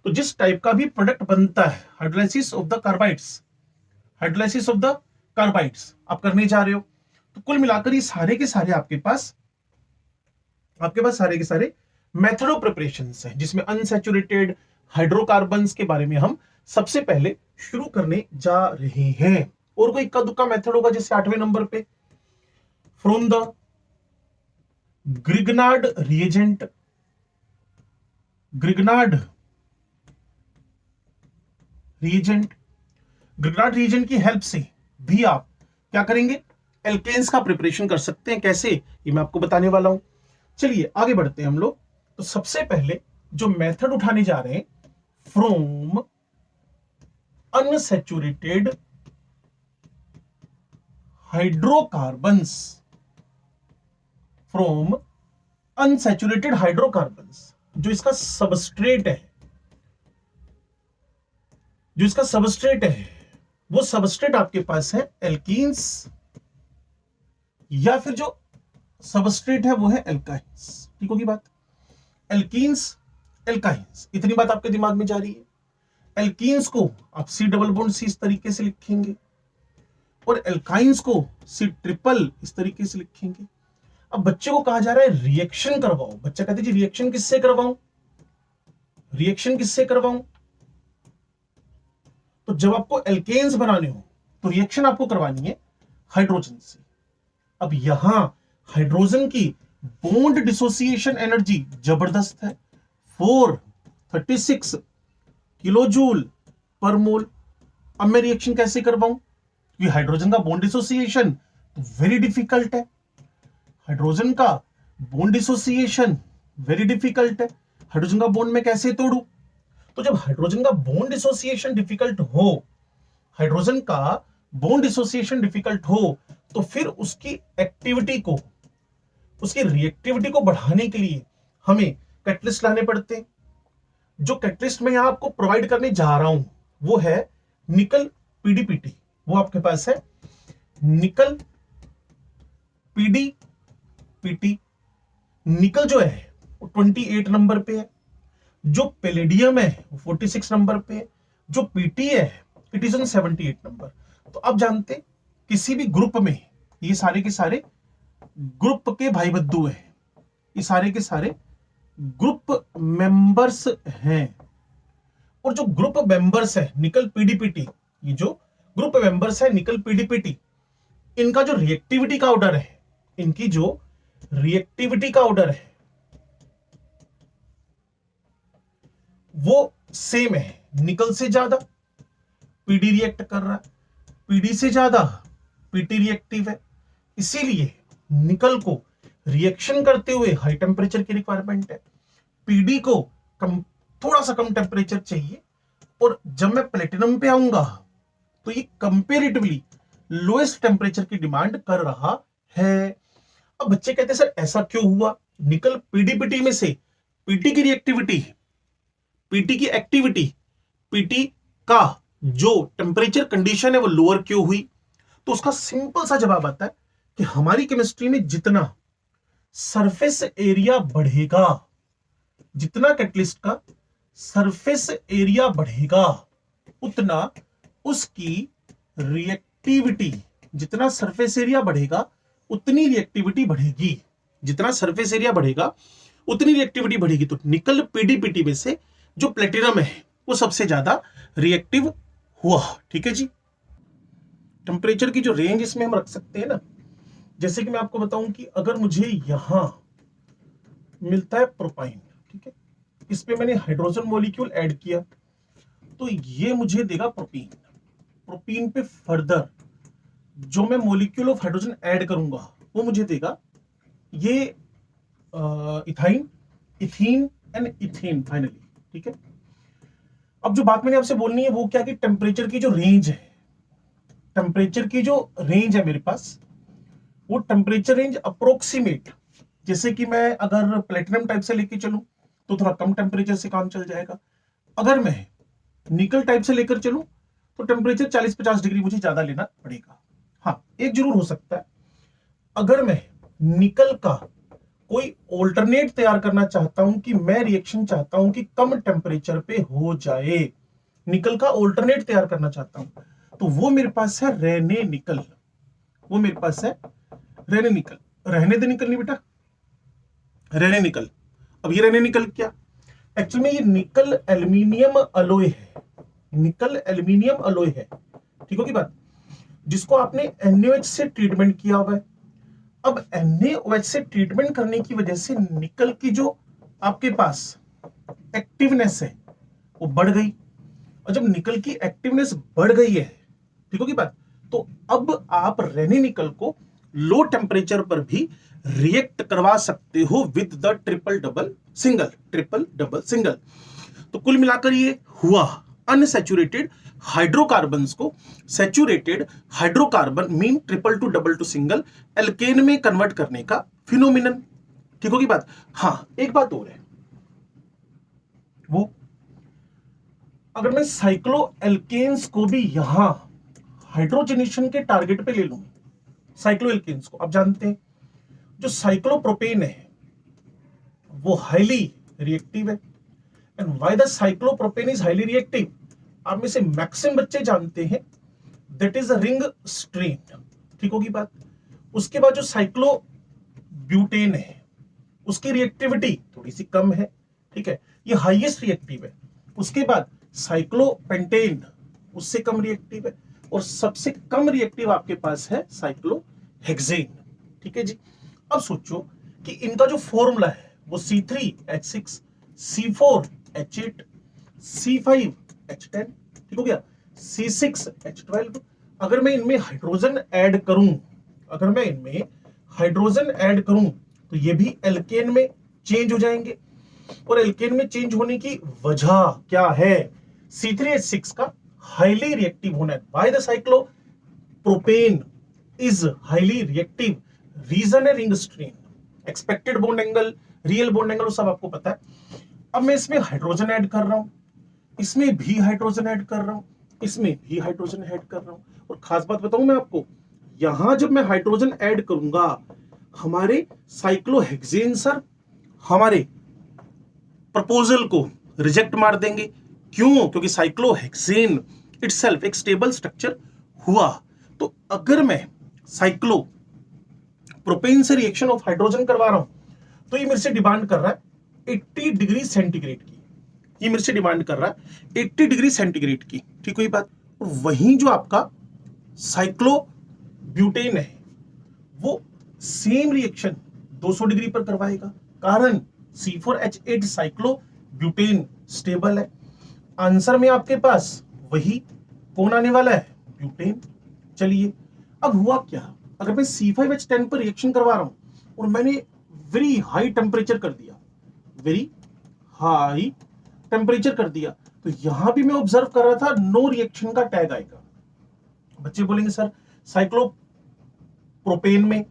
तो जिस टाइप का भी प्रोडक्ट बनता है, hydrolysis of the carbides, hydrolysis of the carbides आप करने जा रहे हो, तो कुल मिलाकर ये सारे के सारे आपके पास सारे के सारे मेथड ऑफ प्रिपरेशन है, जिसमें अनसैचुरेटेड हाइड्रोकार्बन्स के बारे में हम सबसे पहले शुरू करने जा रहे हैं। और कोई इक्का दुक्का मेथड होगा, जैसे 8वें नंबर पे from the Grignard reagent, Grignard reagent, Grignard reagent की हेल्प से भी आप क्या करेंगे, एल्केन्स का प्रिपरेशन कर सकते हैं। कैसे, ये मैं आपको बताने वाला हूं। चलिए आगे बढ़ते हैं हम लोग। तो सबसे पहले जो मेथड उठाने जा रहे हैं, from unsaturated hydrocarbons from unsaturated hydrocarbons, जो इसका सबस्ट्रेट है, जो इसका सबस्ट्रेट है, वो सबस्ट्रेट आपके पास है एल्कीन्स, या फिर जो सबस्ट्रेट है वो है एल्काइंस। ठीक होगी बात? एल्कीन्स, एल्काइंस, इतनी बात आपके दिमाग में जा रही है। एल्कीन्स को आप सी डबल बॉन्ड सी इस तरीके से लिखेंगे और एल्काइंस को सी ट्रिपल इस तरीके से लिखेंगे। अब बच्चे को कहा जा रहा है रिएक्शन करवाओ। बच्चा कहते जी रिएक्शन किससे करवाऊं, रिएक्शन किससे करवाऊं? तो जब आपको एल्केन्स बनाने हो तो रिएक्शन आपको करवानी है हाइड्रोजन से। अब यहां हाइड्रोजन की बॉन्ड डिसोसिएशन एनर्जी जबरदस्त है, 436 किलोजूल पर मोल। अब मैं रिएक्शन कैसे करवाऊं? क्योंकि हाइड्रोजन का बॉन्ड डिसोसिएशन तो वेरी डिफिकल्ट है, हाइड्रोजन का बॉन्ड डिसोसिएशन वेरी डिफिकल्ट है। हाइड्रोजन का बॉन्ड मैं कैसे तोड़ू? तो जब हाइड्रोजन का बॉन्ड डिसोसिएशन डिफिकल्ट हो, हाइड्रोजन का बॉन्ड डिसोसिएशन डिफिकल्ट हो, तो फिर उसकी एक्टिविटी को, उसकी रिएक्टिविटी को बढ़ाने के लिए हमें कैटलिस्ट लाने पड़ते हैं। जो कैटलिस्ट मैं यहां आपको प्रोवाइड करने जा रहा हूं वो है निकल पीडीपीटी। वो आपके पास है निकल पीडीपीटी। निकल जो है वो 28 नंबर पे है, जो पैलेडियम है वो 46 नंबर पे है, जो पीटी है इट इज ऑन 78 नंबर। तो अब जानते किसी भी ग्रुप में ये सारे के सारे ग्रुप के भाई बद्दू हैं, ये सारे के सारे ग्रुप मेंबर्स हैं। और जो ग्रुप मेंबर्स है निकल पीडीपीटी, ये जो ग्रुप मेंबर्स है निकल पीडीपीटी, इनका जो रिएक्टिविटी का ऑर्डर है, इनकी जो रिएक्टिविटी का ऑर्डर है वो सेम है। निकल से ज्यादा पीडी रिएक्ट कर रहा है, पीडी से ज्यादा पीटी रिएक्टिव है। इसीलिए निकल को रिएक्शन करते हुए हाई टेम्परेचर की रिक्वायरमेंट है, पीडी को कम, थोड़ा सा कम टेम्परेचर चाहिए। और जब मैं प्लेटिनम पे आऊंगा तो ये कंपेरेटिवली लोएस्ट टेम्परेचर की डिमांड कर रहा है। अब बच्चे कहते हैं सर ऐसा क्यों हुआ? निकल पीडीपीटी में से पीटी की रिएक्टिविटी, पीटी की एक्टिविटी, पीटी का जो टेम्परेचर कंडीशन है वो लोअर क्यों हुई? तो उसका सिंपल सा जवाब आता है कि हमारी केमिस्ट्री में जितना सरफेस एरिया बढ़ेगा, जितना कैटलिस्ट का सरफेस एरिया बढ़ेगा, उतना उसकी रिएक्टिविटी, जितना सरफेस एरिया बढ़ेगा उतनी रिएक्टिविटी बढ़ेगी, जितना सरफेस एरिया बढ़ेगा उतनी रिएक्टिविटी बढ़ेगी। तो निकल पीडीपीटी में से जो प्लेटिनम है वो सबसे ज्यादा रिएक्टिव हुआ। ठीक है जी। टेम्परेचर की जो रेंज इसमें हम रख सकते हैं ना, जैसे कि मैं आपको बताऊं कि अगर मुझे यहां मिलता है प्रोपाइन, ठीक है, इस पे मैंने हाइड्रोजन मॉलिक्यूल ऐड किया तो ये मुझे देगा प्रोपीन। प्रोपीन पे फर्दर जो मैं मॉलिक्यूल ऑफ हाइड्रोजन ऐड करूंगा वो मुझे देगा ये ethyne, ethene and ethane finally. ठीक है। अब जो बात मैंने आपसे बोलनी है वो क्या कि टेम्परेचर की जो रेंज है, टेम्परेचर की जो रेंज है मेरे पास, वो टेम्परेचर रेंज अप्रोक्सीमेट, जैसे कि मैं अगर प्लेटिनम टाइप से लेके चलूं तो थोड़ा कम टेम्परेचर से काम चल जाएगा। अगर मैं निकल टाइप से लेकर चलूं तो टेम्परेचर 40-50 डिग्री मुझे ज्यादा लेना पड़ेगा। हाँ, एक जरूर हो सकता है, अगर मैं निकल का कोई ऑल्टरनेट तैयार करना चाहता हूं कि मैं रिएक्शन चाहता हूं कि कम टेम्परेचर पे हो जाए, निकल का ऑल्टरनेट तैयार करना चाहता हूं, तो वो मेरे पास है रेने निकल। वो मेरे पास है रेने निकल। रहने दे निकल नहीं बेटा, रेने निकल। अब ये रेने निकल क्या? एक्चुअली में ये निकल एल्यूमिनियम अलॉय है, निकल एल्यूमिनियम अलॉय है। ठीक होगी बात? जिसको आपने NaOH से ट्रीटमेंट किया हुआ है। अब NaOH से ट्रीटमेंट करने की वजह से निकल की जो आपके पास एक्टिवनेस है वो बढ़ गई, और जब निकल की एक्टिवनेस बढ़ गई है, ठीक होगी बात, तो अब आप रेने निकल को लो टेम्परेचर पर भी रिएक्ट करवा सकते हो with the triple double single, triple double single. तो कुल मिलाकर ये हुआ। अनसैचुरेटेड हाइड्रोकार्बन्स को saturated hydrocarbon mean triple to double to single alkane में कन्वर्ट करने का फिनोमिनन। ठीक होगी बात। हाँ, एक बात और है, वो अगर मैं साइक्लो एल्केन्स को भी यहां हाइड्रोजनेशन के टारगेट पे ले लूं, साइक्लो एल्केन्स को आप जानते हैं जो साइक्लोप्रोपेन है वो हाईली रिएक्टिव है। And why the cyclopropane is highly reactive, आप में से मैक्सिमम बच्चे जानते हैं, that is a ring strain. ठीक होगी बात। उसके बाद जो साइक्लो ब्यूटेन है उसकी रिएक्टिविटी थोड़ी सी कम है, ठीक है, ये हाईएस्ट रिएक्टिव है। उसके बाद साइक्लोपेंटेन उससे कम रिएक्टिव है, और सबसे कम रिएक्टिव आपके पास है साइक्लोहेक्सेन। ठीक है जी। अब सोचो कि इनका जो फॉर्मूला है वो C3H6 C4H8 C5H10, ठीक हो गया, C6H12। अगर मैं इनमें हाइड्रोजन ऐड करूं, तो ये भी एल्केन में चेंज हो जाएंगे। और एल्केन में चेंज होने की वजह क्या है? C3H6 का हाईली रिएक्टिव होना है। Why the cyclopropane is highly reactive, reason है ring strain, expected bond angle, real bond angle सब आपको पता है। अब मैं इसमें हाइड्रोजन ऐड कर रहा हूं, इसमें भी हाइड्रोजन ऐड कर रहा हूं, इसमें भी हाइड्रोजन ऐड कर रहा हूं। और खास बात बताऊं मैं आपको, यहां जब मैं हाइड्रोजन ऐड करूंगा हमारे साइक्लोहेक्सेन सर हमारे प्रपोजल को रिजेक्ट मार देंगे। क्यों? क्योंकि साइक्लोहेक्सेन इटसेल्फ एक स्टेबल स्ट्रक्चर हुआ। तो अगर मैं साइक्लो प्रोपेन से रिएक्शन ऑफ हाइड्रोजन करवा रहा हूं तो ये मेरे से डिमांड कर रहा है 80 डिग्री सेंटीग्रेड की, ये मेरे से डिमांड कर रहा है 80 डिग्री सेंटीग्रेड की। ठीक हुई बात। और वहीं जो आपका साइक्लो ब्यूटेन है वो सेम रिएक्शन 200 डिग्री पर करवाएगा, कारण C4H8 साइक्लो ब्यूटेन स्टेबल है। आंसर में आपके पास वही कौन आने वाला है? ब्यूटेन। चलिए, अब हुआ क्या, अगर मैं C5H10 पर रिएक्शन करवा रहा हूं और मैंने वेरी हाई टेम्परेचर कर दिया, वेरी हाई टेम्परेचर कर दिया, तो यहां भी मैं ऑब्जर्व कर रहा था नो रिएक्शन का टैग आएगा। बच्चे बोलेंगे सर साइक्लो प्रोपेन में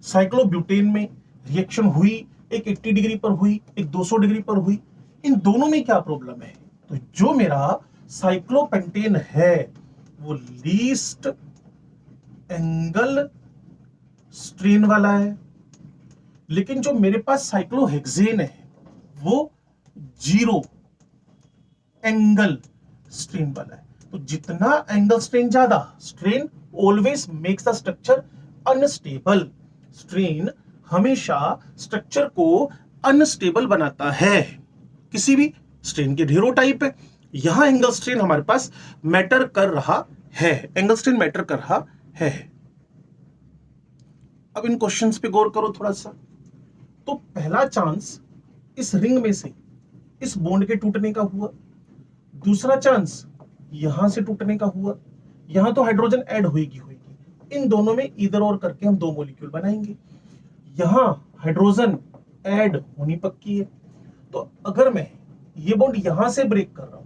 साइक्लोब्यूटेन में रिएक्शन हुई, एक 80 डिग्री पर हुई, एक 200 डिग्री पर हुई, इन दोनों में क्या प्रॉब्लम है? तो जो मेरा साइक्लोपेंटेन है वो लीस्ट एंगल स्ट्रेन वाला है, लेकिन जो मेरे पास साइक्लोहेक्सेन है वो जीरो एंगल स्ट्रेन वाला है। तो जितना एंगल स्ट्रेन ज्यादा, strain always makes the structure unstable, strain हमेशा स्ट्रक्चर को अनस्टेबल बनाता है। किसी भी स्ट्रेन के ढेरों टाइप है, यहां एंगल स्ट्रेन हमारे पास मैटर कर रहा है, एंगल स्ट्रेन मैटर कर रहा है। अब इन क्वेश्चंस पे गौर करो थोड़ा सा। तो पहला चांस इस रिंग में से इस बॉन्ड के टूटने का हुआ, दूसरा चांस यहां से टूटने का हुआ, यहां तो हाइड्रोजन ऐड होगी, इन दोनों में इधर और करके हम दो मॉलिक्यूल बनाएंगे। यहां हाइड्रोजन ऐड होनी पक्की है, तो अगर मैं ये बॉन्ड यहां से ब्रेक कर रहा हूं,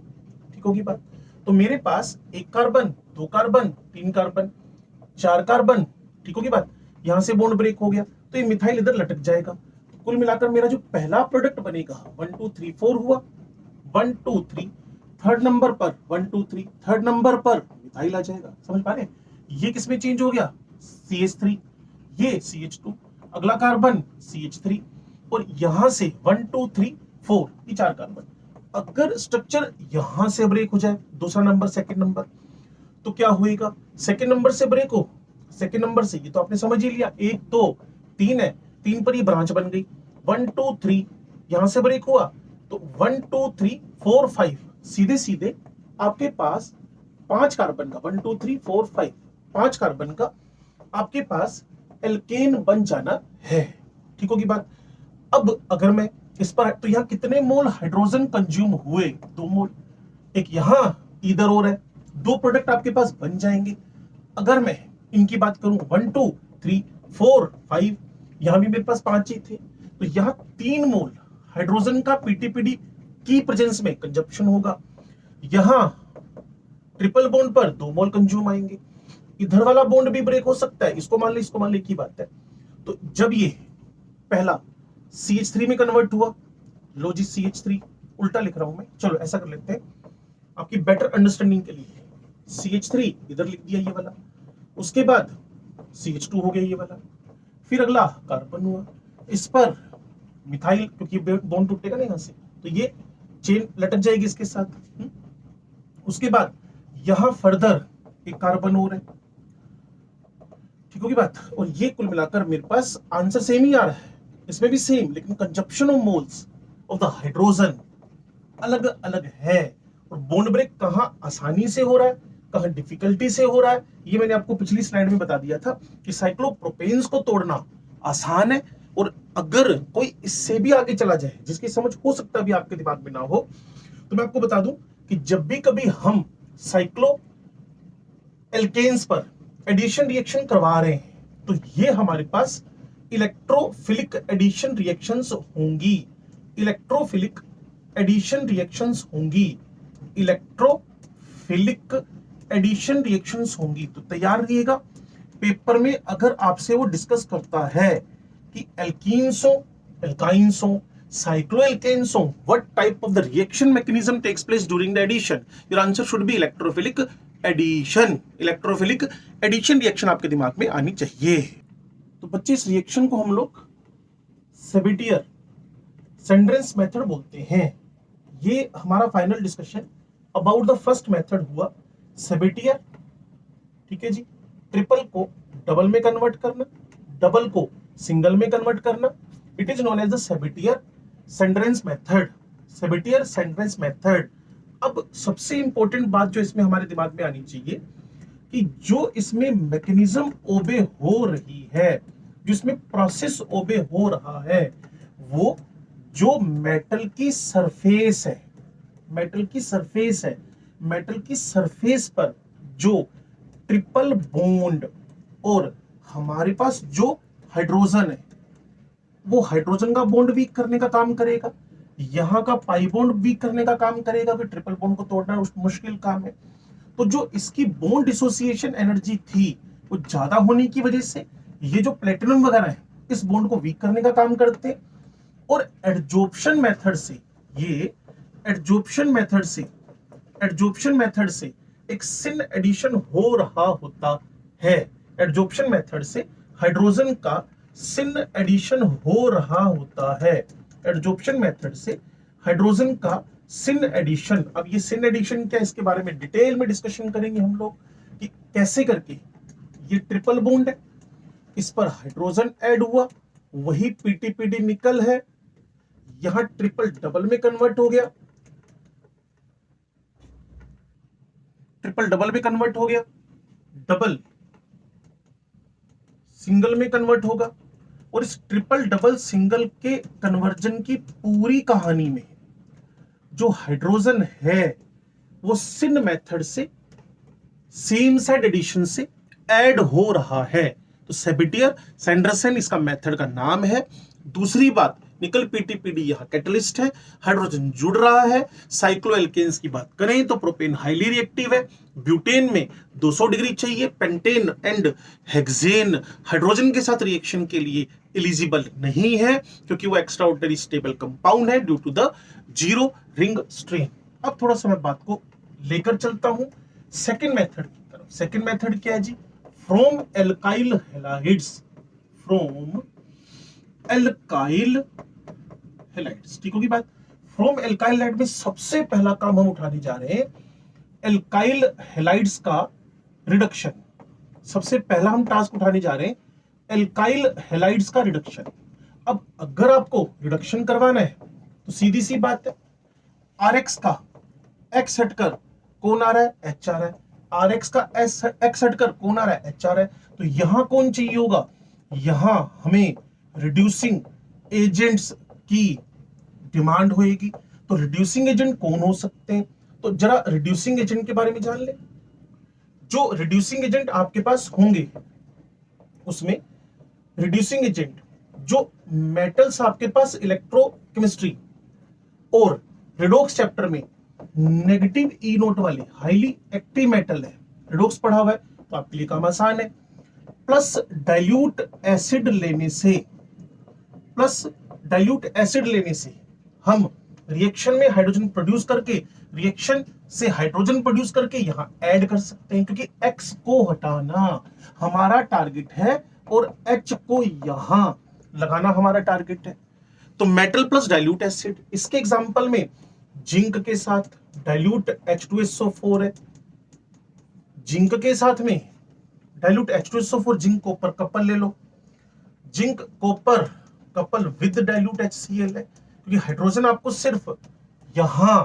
ठीक होगी बात, तो मेरे पास एक कार्बन, दो कार्बन, तीन कार्बन, चार कार्बन, ठीक होगी बात, यहां से बॉन्ड ब्रेक हो गया तो ये मिथाइल इधर लटक जाएगा। कुल मिलाकर मेरा जो पहला प्रोडक्ट बनेगा 1 2 3 4 हुआ, 1 2 3, थर्ड नंबर पर 1 2 3, थर्ड नंबर पर मिथाइल आ जाएगा। समझ पा रहे? ये किसमें चेंज हो गया? CH3, ये CH2, अगला कार्बन CH3, और यहां से 1 2 3 4 ये चार कार्बन। अगर स्ट्रक्चर यहां से ब्रेक हो जाए, दूसरा नंबर सेकंड नंबर, तो क्या होएगा? सेकंड नंबर से ब्रेक हो, सेकंड नंबर से, ये तो आपने समझ ही लिया, 1 2 3 है, 3 पर ये ब्रांच बन गई, 1 2 3 यहां से ब्रेक हुआ तो 1 2 3 4 5 सीधे सीधे आपके पास 5 कार्बन का 1 2 3 4 5 5 कार्बन का आपके पास एल्केन बन जाना है। ठीक होगी बात। अब अगर मैं इस पर, तो यहां कितने मोल हाइड्रोजन कंज्यूम हुए? 2 मोल। एक यहां इधर और है, दो प्रोडक्ट आपके पास बन जाएंगे। अगर मैं इनकी बात करूं 1 2 3 4 5, यहां भी मेरे पास 5 ही थे, तो यहां 3 मोल हाइड्रोजन का पीटीपीडी की प्रेजेंस में कंजप्शन होगा। यहां ट्रिपल बॉन्ड पर 2 मोल कंज्यूम आएंगे। इधर वाला बॉन्ड भी ब्रेक हो सकता है, इसको मान ले, इसको मान ले, की बात है। तो जब ये पहला CH3 में कन्वर्ट हुआ, लो जी CH3, उल्टा लिख रहा हूं मैं, चलो ऐसा कर लेते हैं आपकी बेटर अंडरस्टैंडिंग के लिए। CH3 इधर लिख दिया ये वाला, उसके बाद CH2 हो गया ये वाला, फिर अगला कार्बन हुआ, इस पर मिथाइल, क्योंकि बॉन्ड टूटेगा ना यहां से, तो ये चेन लटक जाएगी इसके साथ। उसके बाद यहां फर्दर एक कार्बन और है, ठीक होगी बात। और ये कुल मिलाकर मेरे पास आंसर सेम ही आ रहा है, इसमें भी सेम, लेकिन consumption of moles of the hydrogen अलग अलग है। और बॉन्ड ब्रेक कहां आसानी से हो रहा है, कहां डिफिकल्टी से हो रहा है, ये मैंने आपको पिछली स्लाइड में बता दिया था कि साइक्लोप्रोपेन्स को तोड़ना आसान है, और अगर कोई इससे भी आगे चला जाए, जिसकी समझ हो सकता है भी आपके दिमाग में ना हो, तो मैं आपको बता दूं कि जब भी कभी हम साइक्लो एल्केन्स पर एडिशन रिएक्शन करवा रहे हैं, तो ये हमारे पास इलेक्ट्रोफिलिक एडिशन रिएक्शंस होंगी, इलेक्ट्रोफिलिक एडिशन रिएक्शंस होंगी, इलेक्ट्रोफिलिक एडिशन रिएक्शंस होंगी। तो तैयार रहिएगा, पेपर में अगर आपसे वो डिस्कस करता है कि एल्कीन्स हो, एल्काइन्स हो, cycloalkanes हो, what type of the reaction mechanism takes place during the addition, your answer should be electrophilic addition, electrophilic addition reaction आपके दिमाग में आनी चाहिए। तो बच्चे इस रिएक्शन को हम लोग सेबेटियर सेंड्रेंस मेथड बोलते हैं। ये हमारा final discussion about the first method हुआ, सेबेटियर, ठीक है जी। ट्रिपल को डबल में कन्वर्ट करना, डबल को सिंगल में कन्वर्ट करना, it is known as the Sabatier Senderens method, Sabatier Senderens method. अब सबसे इंपॉर्टेंट बात जो इसमें हमारे दिमाग में आनी चाहिए कि जो इसमें मैकेनिज्म ओबे हो रही है, जो इसमें प्रोसेस ओबे हो रहा है, वो जो मेटल की सरफेस है, मेटल की सरफेस है, मेटल की सरफेस पर जो ट्रिपल बॉन्ड और हमारे पास जो हाइड्रोजन है, वो हाइड्रोजन का बॉन्ड वीक करने का काम करेगा, यहां का पाई बॉन्ड वीक करने का काम करेगा, कि ट्रिपल बॉन्ड को तोड़ना मुश्किल काम है। तो जो इसकी बॉन्ड डिसोसिएशन एनर्जी थी, वो ज्यादा होने की वजह से ये जो प्लेटिनम वगैरह है, इस बॉन्ड को वीक करने का काम करते हैं। और एडजॉर्प्शन मेथड से, ये एडजॉर्प्शन मेथड से, एडजॉर्प्शन मेथड से एक सिन एडिशन हो रहा होता है, एडजॉर्प्शन मेथड से हाइड्रोजन का सिन एडिशन हो रहा होता है, एडजॉर्प्शन मेथड से हाइड्रोजन का सिन एडिशन। अब ये सिन एडिशन क्या, इसके बारे में डिटेल में डिस्कशन करेंगे हम लोग कि कैसे करके ये ट्रिपल बॉन्ड है, इस पर हाइड्रोजन ऐड हुआ, वही पीटीपीडी निकल है, यहां ट्रिपल डबल में कन्वर्ट हो गया, ट्रिपल डबल में कन्वर्ट हो गया, डबल सिंगल में कन्वर्ट होगा। और इस ट्रिपल डबल सिंगल के कन्वर्जन की पूरी कहानी में जो हाइड्रोजन है, वो सिन मेथड से सेम साइड एडिशन से ऐड हो रहा है। तो सेबेटियर सैंडरसन इसका मेथड का नाम है। दूसरी बात, निकल पीटीपीडी यहां कैटलिस्ट है, हाइड्रोजन जुड़ रहा है। साइक्लोएल्केन्स की बात करें तो प्रोपेन हाईली रिएक्टिव है, ब्यूटेन में 200 डिग्री चाहिए, पेंटेन एंड हेक्सेन हाइड्रोजन के साथ रिएक्शन के लिए एलिजिबल नहीं है, क्योंकि वो एक्स्ट्रा ऑर्डिनरी स्टेबल कंपाउंड है due to the zero ring strain. अब थोड़ा सा मैं बात को लेकर चलता हूं सेकेंड मेथड की तरफ। सेकेंड मेथड क्या है जी, from alkyl halides, from alkyl halides, ठीक होगी बात। फ्रॉम एल्काइल हैलाइड में सबसे पहला काम हम उठाने जा रहे हैं एल्काइल हैलाइड्स का रिडक्शन। सबसे पहला हम टास्क उठाने जा रहे हैं एल्काइल हैलाइड्स का रिडक्शन। अब अगर आपको रिडक्शन करवाना है तो सीधी सी बात है, आरएक्स का एक्स हटकर कौन आ रहा है, एच आ रहा है, आरएक्स का एक्स हटकर कौन आ रहा है, एच आ रहा है। तो यहां कौन चाहिए होगा, यहां हमें रिड्यूसिंग एजेंट्स की डिमांड होगी। तो रिड्यूसिंग एजेंट कौन हो सकते हैं, तो जरा रिड्यूसिंग एजेंट के बारे में जान ले। जो रिड्यूसिंग एजेंट आपके पास होंगे, उसमें रिड्यूसिंग एजेंट जो मेटल्स आपके पास इलेक्ट्रोकेमिस्ट्री और रिडॉक्स चैप्टर में नेगेटिव ई नोट वाले हाईली एक्टिव मेटल है, रिडॉक्स पढ़ा हुआ है तो आपके लिए काम आसान है। प्लस डाइल्यूट एसिड लेने से, प्लस डाइल्यूट एसिड लेने से हम रिएक्शन में हाइड्रोजन प्रोड्यूस करके, रिएक्शन से हाइड्रोजन प्रोड्यूस करके यहां ऐड कर सकते हैं, क्योंकि X को हटाना हमारा टारगेट है और H को यहां लगाना हमारा टारगेट है। तो मेटल प्लस डाइल्यूट एसिड, इसके एग्जांपल में जिंक के साथ डाइल्यूट H2SO4 है, जिंक के साथ में dilute H2SO4, zinc copper couple ले लो, zinc copper couple with dilute HCl है, क्योंकि हाइड्रोजन आपको सिर्फ यहां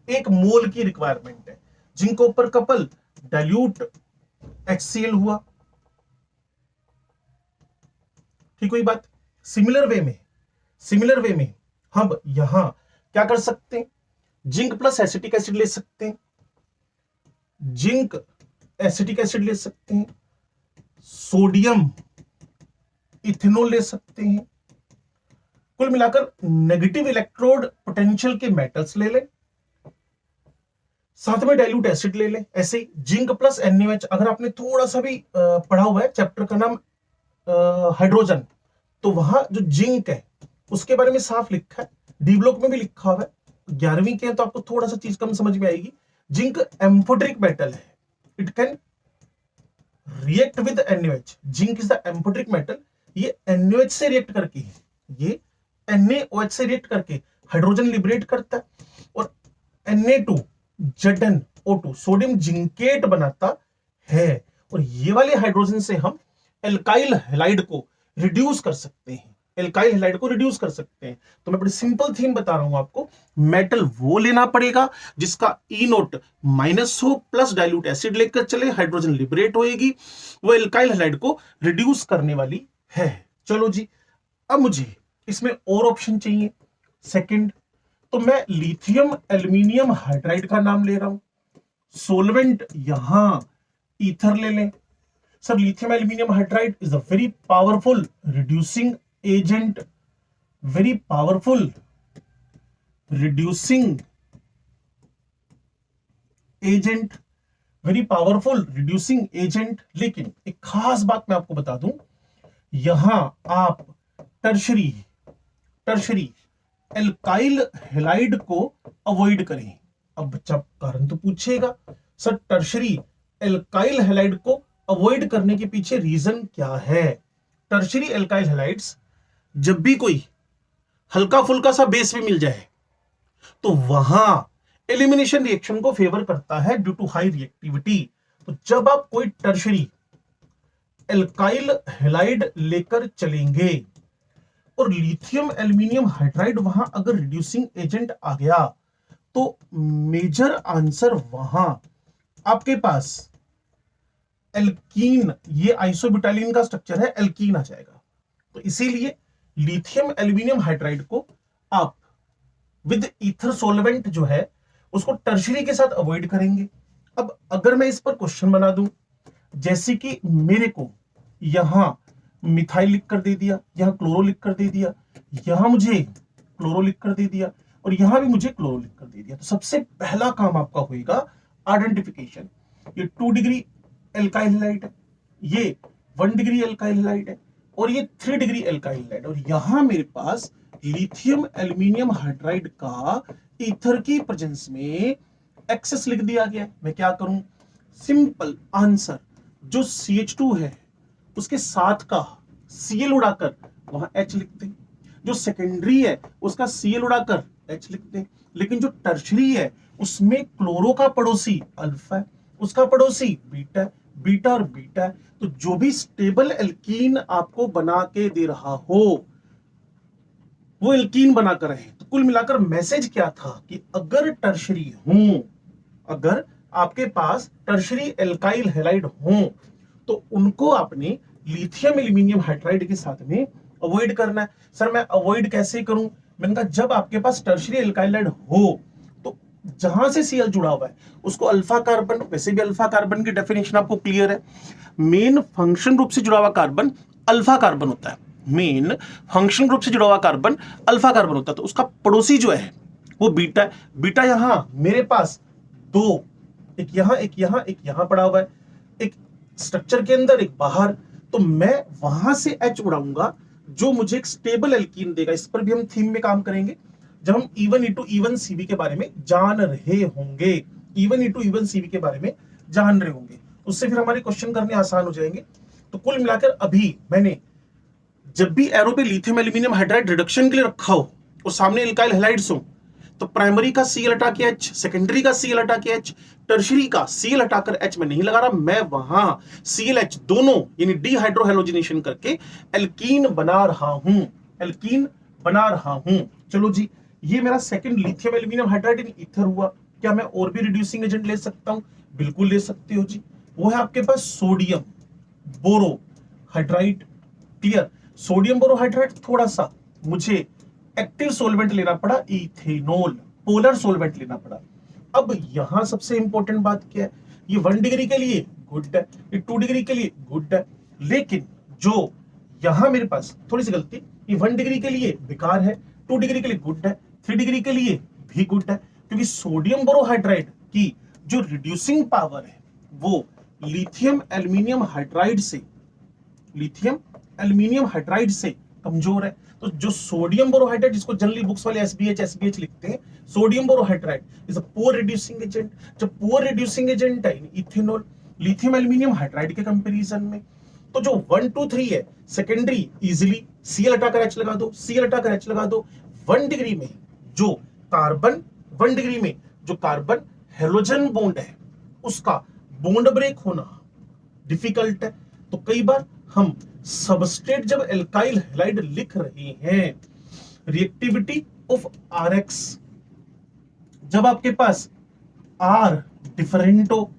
1 मोल की रिक्वायरमेंट है। Zinc copper couple dilute HCl हुआ, ठीक हुई बात। सिमिलर वे में हम यहां क्या कर सकते हैं, जिंक प्लस एसिटिक एसिड ले सकते हैं, जिंक एसिटिक एसिड ले सकते हैं, सोडियम इथेनॉल ले सकते हैं। कुल मिलाकर नेगेटिव इलेक्ट्रोड पोटेंशियल के मेटल्स ले लें, साथ में डाइल्यूट एसिड ले लें। ऐसे ही जिंक प्लस NaOH, अगर आपने थोड़ा सा भी पढ़ा हुआ है, चैप्टर का नाम हाइड्रोजन, तो वहां जो जिंक है उसके बारे में साफ लिखा है, डी ब्लॉक में भी लिखा हुआ है। 11वीं के हैं तो आपको थोड़ा सा चीज कम समझ में आएगी। जिंक एम्फोटेरिक मेटल है, it can react with NaOH। Zinc is the amphoteric metal, ये NaOH से रिएक्ट करके, ये NaOH से रिएक्ट करके हाइड्रोजन लिबरेट करता है और Na2 ZnO2 सोडियम जिंकेट बनाता है, और ये वाले हाइड्रोजन से हम एल्काइल हैलाइड को रिड्यूस कर सकते हैं, एल्काइल हैलाइड को रिड्यूस कर सकते हैं। तो मैं बड़ी सिंपल थीम बता रहा हूं आपको, मेटल वो लेना पड़ेगा जिसका ई नोट माइनस हो, प्लस डाइल्यूट एसिड लेकर चले, हाइड्रोजन लिबरेट होएगी, वो एल्काइल हैलाइड को रिड्यूस करने वाली है। चलो जी, अब मुझे इसमें और ऑप्शन चाहिए सेकंड, तो मैं लिथियम एल्यूमिनियम हाइड्राइड का नाम ले रहा हूं। सोलवेंट यहां ईथर ले लें। Sir lithium aluminium hydride is a very powerful reducing agent, very powerful reducing agent, very powerful reducing agent. लेकिन एक खास बात मैं आपको बता दूं, यहां आप टर्शरी एल्काइल हैलाइड को अवॉइड करें। अब बच्चा कारण तो पूछेगा, सर टर्शरी एल्काइल हैलाइड को अवॉइड करने के पीछे रीजन क्या है? टर्शरी एल्काइल हैलाइड्स, जब भी कोई हल्का फुल्का सा बेस भी मिल जाए तो वहां एलिमिनेशन रिएक्शन को फेवर करता है ड्यू टू हाई रिएक्टिविटी। तो जब आप कोई टर्शरी एल्काइल हैलाइड लेकर चलेंगे और लिथियम एल्यूमिनियम हाइड्राइड वहां अगर रिड्यूसिंग एजेंट आ गया, तो मेजर आंसर वहां आपके पास एल्कीन, ये आइसोब्यूटाइलिन का स्ट्रक्चर है, एल्कीन आ जाएगा। तो इसीलिए लिथियम एल्यूमिनियम हाइड्राइड को आप विद ईथर सोलवेंट जो है उसको टर्शरी के साथ अवॉइड करेंगे। अब अगर मैं इस पर क्वेश्चन बना दूं, जैसे कि मेरे को यहां मिथाइल लिख कर दे दिया, यहां क्लोरो लिख कर दे दिया, यहां मुझे क्लोरो लिख कर दे दिया और यहां भी मुझे क्लोरो लिख कर दे दिया, तो सबसे पहला काम आपका होगा आइडेंटिफिकेशन। ये 2 डिग्री एल्काइल हैलाइड है, ये 1 डिग्री एल्काइल हैलाइड है और ये 3 डिग्री एल्काइल हैलाइड, और यहां मेरे पास लिथियम एल्यूमिनियम हाइड्राइड का ईथर की प्रेजेंस में एक्सेस लिख दिया गया। मैं क्या करूं, सिंपल आंसर, जो CH2 है उसके साथ का Cl उड़ाकर वहां H लिखते हैं, जो सेकेंडरी है उसका Cl उड़ाकर H लिखते हैं, लेकिन जो टर्शरी है उसमें क्लोरो का पड़ोसी अल्फा है, उसका पड़ोसी बीटा है, बीटा और बीटा है। तो जो भी स्टेबल एल्कीन आपको बना के दे रहा हो वो एल्कीन बनाकर रहे। तो कुल मिलाकर मैसेज क्या था कि अगर टर्शरी हो, अगर आपके पास टर्शरी एल्काइल हैलाइड हो तो उनको आपने लिथियम एल्यूमिनियम हाइड्राइड के साथ में अवॉइड करना है। सर मैं अवॉइड कैसे करूं? मैंने कहा जब आपके पास टर्शरी एल्काइल हैलाइड हो तो जहां से Cl जुड़ा हुआ है उसको अल्फा कार्बन, वैसे भी अल्फा कार्बन की डेफिनेशन आपको क्लियर है, मेन फंक्शन ग्रुप से जुड़ा हुआ कार्बन अल्फा कार्बन होता है, मेन फंक्शन ग्रुप से जुड़ा हुआ कार्बन अल्फा कार्बन होता है। तो उसका पड़ोसी जो है वो बीटा है। बीटा यहां मेरे पास दो, एक यहां एक यहां एक यहां पड़ा हुआ है, एक स्ट्रक्चर के अंदर एक बाहर। तो मैं वहां से H उड़ाऊंगा जो मुझे एक स्टेबल एल्कीन देगा। इस पर भी हम थीम में काम करेंगे जब हम E1 Cv के बारे में जान रहे होंगे। E1 Cv के बारे में जान रहे होंगे, उससे फिर हमारे क्वेश्चन करने आसान हो जाएंगे। तो कुल मिलाकर अभी मैंने जब भी एरो पे लिथियम एल्यूमिनियम हाइड्राइड रिडक्शन के लिए रखा हो और सामने एल्काइल हैलाइड्स हो, तो प्राइमरी का Cl हटा के H, सेकेंडरी का Cl हटा के H, टर्शरी का Cl हटाकर H में नहीं लगा रहा, मैं वहां ClH दोनों यानी डीहाइड्रोहेलोजिनेशन करके एल्कीन बना रहा हूं, एल्कीन बना रहा हूं। चलो जी, ये मेरा second lithium aluminium hydride in ether हुआ। क्या मैं और भी रिड्यूसिंग एजेंट ले सकता हूं? बिल्कुल ले सकते हो जी। वो है आपके पास सोडियम बोरो हाइड्राइड। क्लियर? सोडियम बोरोहाइड्राइड थोड़ा सा मुझे एक्टिव सोलवेंट लेना पड़ा, इथेनॉल पोलर सोलवेंट लेना पड़ा। अब यहां सबसे इंपॉर्टेंट बात क्या है, ये 1 डिग्री के लिए गुड है, ये 2 डिग्री के लिए गुड है, लेकिन जो यहां मेरे पास थोड़ी सी गलती, ये 1 डिग्री के लिए बेकार है, 2 डिग्री के लिए गुड है, 3 डिग्री के लिए भी गुड है, क्योंकि सोडियम बोरोहाइड्राइड की जो रिड्यूसिंग पावर है वो लिथियम एल्यूमिनियम हाइड्राइड से, लिथियम एल्यूमिनियम हाइड्राइड से कमजोर है। तो जो सोडियम बोरोहाइड्राइड, जिसको जनरली बुक्स वाले एसबीएच लिखते हैं, sodium borohydride is a poor reducing agent. जब पुअर रिड्यूसिंग एजेंट है इथेनॉल लिथियम एल्यूमिनियम हाइड्राइड के कंपैरिजन में, तो जो 1 2 3 है सेकेंडरी, इजिली Cl हटाकर H लगा दो, Cl हटाकर H लगा दो। 1 डिग्री में जो कार्बन, 1 डिग्री में जो कार्बन हेलोजन बॉन्ड है उसका बॉन्ड ब्रेक होना डिफिकल्ट है। तो कई बार हम सबस्ट्रेट जब एल्काइल हैलाइड लिख रहे हैं, रिएक्टिविटी ऑफ Rx, जब आपके पास R डिफरेंट हो,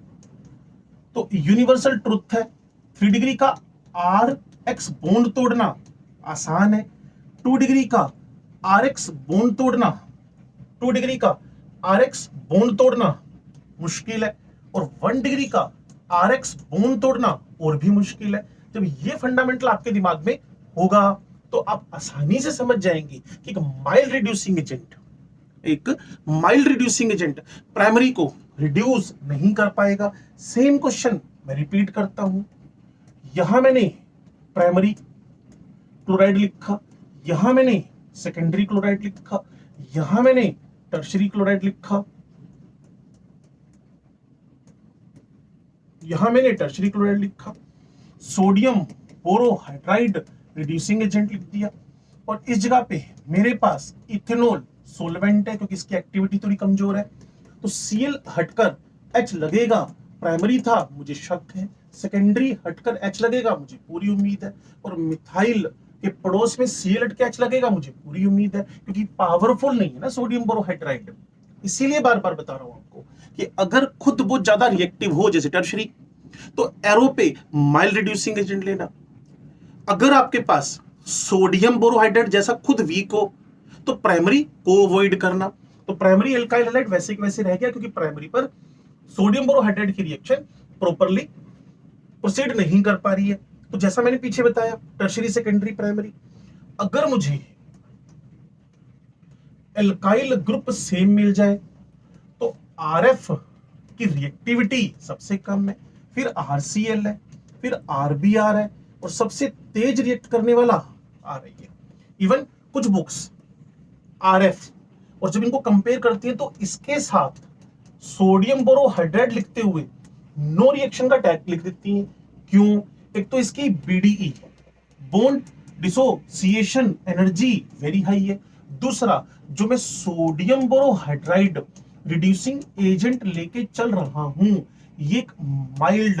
तो यूनिवर्सल ट्रुथ है 3 डिग्री का Rx बॉन्ड तोड़ना आसान है, 2 डिग्री का Rx बॉन्ड तोड़ना, 2 डिग्री का Rx बॉन्ड तोड़ना मुश्किल है, और 1 डिग्री का Rx बॉन्ड तोड़ना और भी मुश्किल है। जब ये फंडामेंटल आपके दिमाग में होगा तो आप आसानी से समझ जाएंगे कि एक माइल्ड रिड्यूसिंग एजेंट, एक माइल्ड रिड्यूसिंग एजेंट प्राइमरी को रिड्यूस नहीं कर पाएगा। सेम क्वेश्चन मैं रिपीट करता हूं, यहां मैंने प्राइमरी क्लोराइड लिखा, यहां मैंने सेकेंडरी क्लोराइड लिखा, यहां मैंने टर्शरी क्लोराइड लिखा, यहां मैंने टर्शरी क्लोराइड लिखा, सोडियम बोरोहाइड्राइड रिड्यूसिंग एजेंट लिख दिया, और इस जगह पे मेरे पास इथेनॉल सोलवेंट है क्योंकि इसकी एक्टिविटी थोड़ी कमजोर है, तो Cl हटकर H लगेगा, प्राइमरी था मुझे शक है, सेकेंडरी हटकर H लगेगा मुझे पूरी उम्मीद है, और मिथाइल के पड़ोस में Cl हट के H लगेगा मुझे पूरी उम्मीद है, क्योंकि पावरफुल नहीं है ना सोडियम बोरोहाइड्राइड। इसीलिए बार बार बता रहा हूं आपको कि अगर खुद बहुत ज्यादा रिएक्टिव हो जैसे टर्शरी, तो एरो पे माइल्ड रिड्यूसिंग एजेंट लेना। अगर आपके पास सोडियम बोरोहाइड्राइड जैसा खुद वीक हो तो प्राइमरी को अवॉइड करना। तो प्राइमरी एल्काइल हैलाइड वैसे के वैसे रह गया क्योंकि प्राइमरी पर सोडियम बोरोहाइड्राइड की रिएक्शन प्रॉपर्ली प्रोसीड नहीं कर पा रही है। तो जैसा मैंने पीछे बताया, टर्शरी सेकेंडरी प्राइमरी, अगर मुझे एल्काइल ग्रुप सेम मिल जाए तो RF की रिएक्टिविटी सबसे कम है, फिर RCl है, फिर RBr है, और सबसे तेज रिएक्ट करने वाला आ रही है। इवन कुछ बुक्स RF, और जब इनको कंपेयर करती हैं तो इसके साथ सोडियम बोरोहाइड्राइड लिखते हुए नो रिएक्शन का टैग लिख देती हैं। क्यों? एक तो इसकी BDE bond dissociation energy very high है, दूसरा जो मैं सोडियम बोरोहाइड्राइड रिड्यूसिंग एजेंट लेके चल रहा हूं ये एक माइल्ड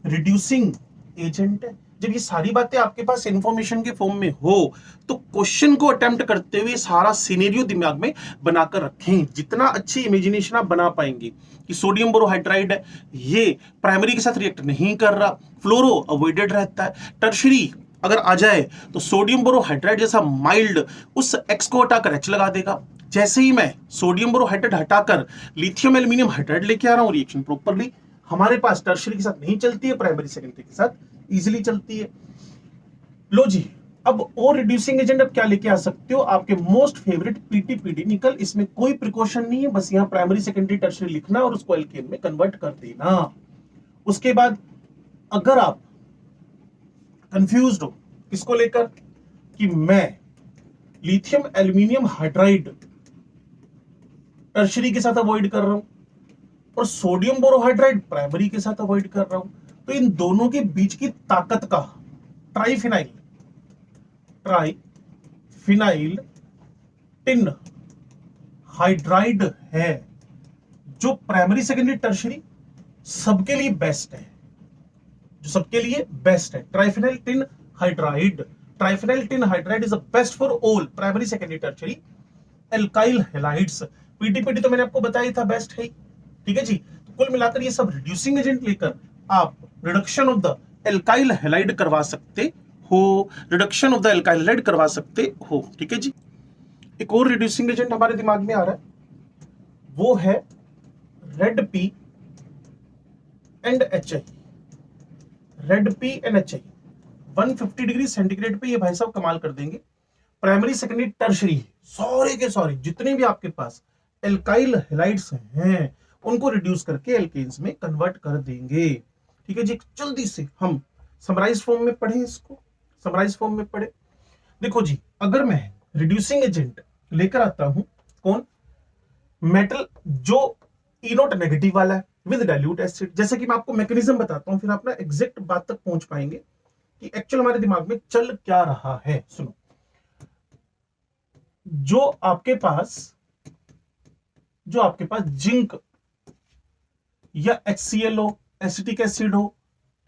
रिड्यूसिंग एजेंट है। जब ये सारी बातें आपके पास इंफॉर्मेशन के फॉर्म में हो तो क्वेश्चन को अटेम्प्ट करते हुए सारा सिनेरियो दिमाग में बनाकर रखें। जितना अच्छी इमेजिनेशन आप बना पाएंगे कि सोडियम बोरोहाइड्राइड है, ये प्राइमरी के साथ रिएक्ट नहीं कर रहा, फ्लोरो अवॉइडेड रहता है, टर्शरी अगर आ जाए तो सोडियम बोरोहाइड्राइड जैसा माइल्ड उस एक्स को हटाकर H लगा देगा। जैसे ही मैं सोडियम बोरोहाइड्राइड हटाकर लिथियम एल्यूमिनियम हाइड्राइड लेके आ रहा हूं, रिएक्शन प्रॉपर्ली हमारे पास टर्शरी के साथ नहीं चलती है, प्राइमरी सेकेंडरी के साथ इजीली चलती है। लो जी, अब और रिड्यूसिंग एजेंट अब क्या लेके आ सकते हो, आपके मोस्ट फेवरेट पीटीपीडी निकल, इसमें कोई प्रिकॉशन नहीं है, बस यहाँ प्राइमरी सेकेंडरी टर्शियरी लिखना और उसको एल्केन में कन्वर्ट कर देना। उसके बाद अगर आप कंफ्यूज्ड हो किसको लेकर कि मैं लिथियम एल्यूमिनियम हाइड्राइड टर्शियरी के साथ अवॉइड कर रहा हूं और सोडियम बोरोहाइड्राइड प्राइमरी के साथ अवॉइड कर रहा हूं, तो इन दोनों के बीच की ताकत का ट्राइफिनाइल टिन हाइड्राइड है जो प्राइमरी सेकेंडरी टर्शियरी सबके लिए बेस्ट है, जो सबके लिए बेस्ट है। Triphenyl tin hydride is the best for all primary secondary tertiary alkyl halides. PTPD तो मैंने आपको बताया था बेस्ट है, ठीक है जी। तो कुल मिलाकर ये सब रिड्यूसिंग एजेंट लेकर आप reduction of the alkyl halide करवा सकते हो, ठीक है जी। एक और रिड्यूसिंग एजेंट हमारे दिमाग में आ रहा है, वो है red P and H I. 150 degree centigrade पे ये भाई साहब कमाल कर देंगे। प्राइमरी सेकेंडरी टर्शरी सारे के सारे जितने भी आपके पास एल्काइल हैलाइड्स हैं उनको रिड्यूस करके एल्केन्स में कन्वर्ट कर देंगे, ठीक है जी। जल्दी से हम समराइज फॉर्म में पढ़े इसको, देखो जी, अगर मैं रिड्यूसिंग एजेंट लेकर आता हूं कौन, मेटल जो E0 नेगेटिव वाला है विद डाइल्यूट एसिड, जैसे कि मैं आपको मैकेनिज्म बताता हूं, फिर आप ना एग्जैक्ट बात तक पहुंच पाएंगे कि एक्चुअल हमारे दिमाग में चल क्या रहा है। सुनो, जो आपके पास जिंक या HCl हो, एसिटिक एसिड हो,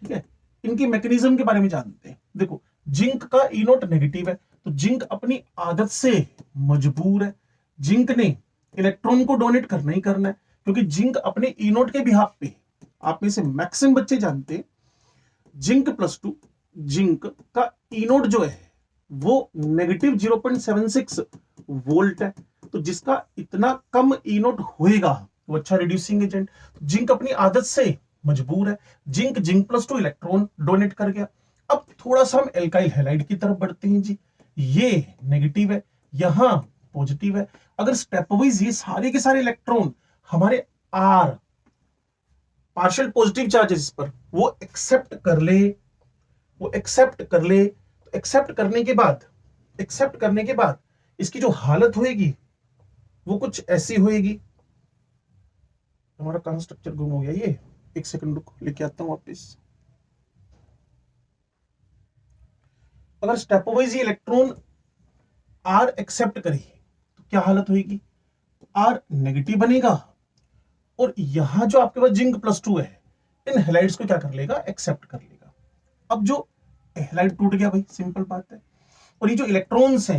ठीक है, इनकी मैकेनिज्म के बारे में जानते हैं। देखो, जिंक का E0 नेगेटिव है, तो जिंक अपनी आदत से मजबूर है, जिंक ने इलेक्ट्रॉन को डोनेट करना ही करना है, क्योंकि जिंक अपने E0 के बिहाफ पे, आप में से मैक्सिमम बच्चे जानते हैं जिंक+2, जिंक का E0 जो है वो नेगेटिव 0.76 वोल्ट है, तो जिसका इतना कम E0 होएगा वो अच्छा रिड्यूसिंग एजेंट। जिंक अपनी आदत से मजबूर है, जिंक+2 इलेक्ट्रॉन डोनेट कर गया। अब थोड़ा सा हम एल्काइल हैलाइड की तरफ बढ़ते हैं जी, ये नेगेटिव है, यहां पॉजिटिव है। अगर स्टेप वाइज ये सारे के सारे इलेक्ट्रॉन हमारे आर पार्शियल पॉजिटिव चार्जेस पर वो एक्सेप्ट कर ले, तो एक्सेप्ट करने के बाद इसकी जो हालत होएगी वो कुछ ऐसी होएगी। हमारा कहां स्ट्रक्चर गुम हो गया, ये एक सेकंड रुको, लेके आता हूं वापस। अगर स्टेप वाइज ये इलेक्ट्रॉन आर एक्सेप्ट करे तो क्या हालत होएगी, आर नेगेटिव बनेगा और यहां जो आपके पास जिंक+2 है इन हैलाइड्स को क्या कर लेगा, एक्सेप्ट कर लेगा। अब जो हैलाइड टूट गया भाई, सिंपल बात है। और ये जो इलेक्ट्रॉन्स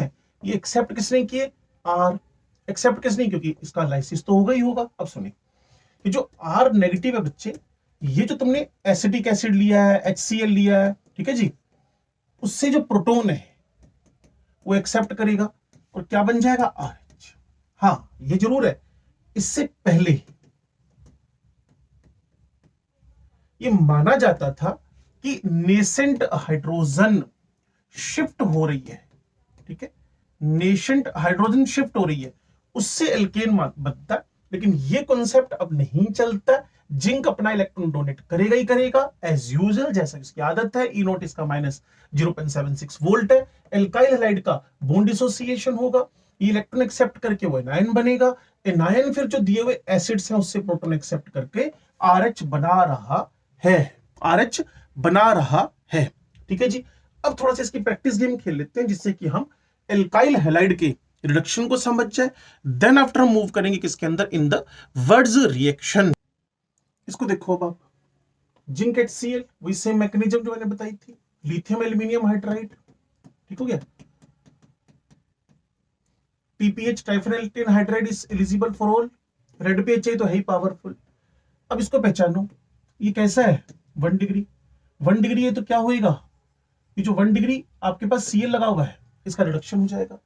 हैं ये एक्सेप्ट किसने किए, आर। एक्सेप्ट किसने, क्योंकि इसका लाइसिस तो होगा ही होगा। अब सुनिए, ये जो आर नेगेटिव है बच्चे, ये जो तुमने एसिटिक एसिड लिया है, HCl लिया है, ठीक है जी, उससे जो प्रोटॉन है वो एक्सेप्ट करेगा और क्या बन जाएगा, RH। हाँ, ये जरूर है, इससे पहले ये माना जाता था कि नेसेंट हाइड्रोजन शिफ्ट हो रही है, ठीक है, नेसेंट हाइड्रोजन शिफ्ट हो रही है, उससे एल्केन बनता है। लेकिन ये कॉन्सेप्ट अब नहीं चलता, जिंक अपना इलेक्ट्रॉन डोनेट करेगा ही करेगा एज यूजुअल, जैसा इसकी आदत है। E0 इसका -0.76 वोल्ट है। एल्काइल हैलाइड का बॉन्ड डिसोसिएशन होगा, ये इलेक्ट्रॉन एक्सेप्ट करके वो एनायन बनेगा, एनायन फिर जो दिए हुए एसिड्स हैं उससे प्रोटॉन एक्सेप्ट करके RH बना रहा है, ठीक है जी। अब थोड़ा सा इसकी प्रैक्टिस गेम खेल लेते हैं, जिससे कि हम एल्काइल हैलाइड के रिडक्शन को समझ जाए। देन आफ्टर हम मूव करेंगे किसके अंदर, इन द वर्ड्स रिएक्शन। इसको देखो अब आप, जिंक HCl, वही सेम मैकेनिज्म जो मैंने बताई थी, लिथियम एल्यूमिनियम हाइड्राइड, ठीक हो गया। TPH triphenyl tin hydride is eligible for all, red PHI तो है ही पावरफुल। अब इसको पहचानो, ये कैसा है, 1 डिग्री, 1 डिग्री है तो क्या होएगा, ये जो 1 डिग्री आपके पास Cl लगा हुआ है इसका रिडक्शन हो जाएगा।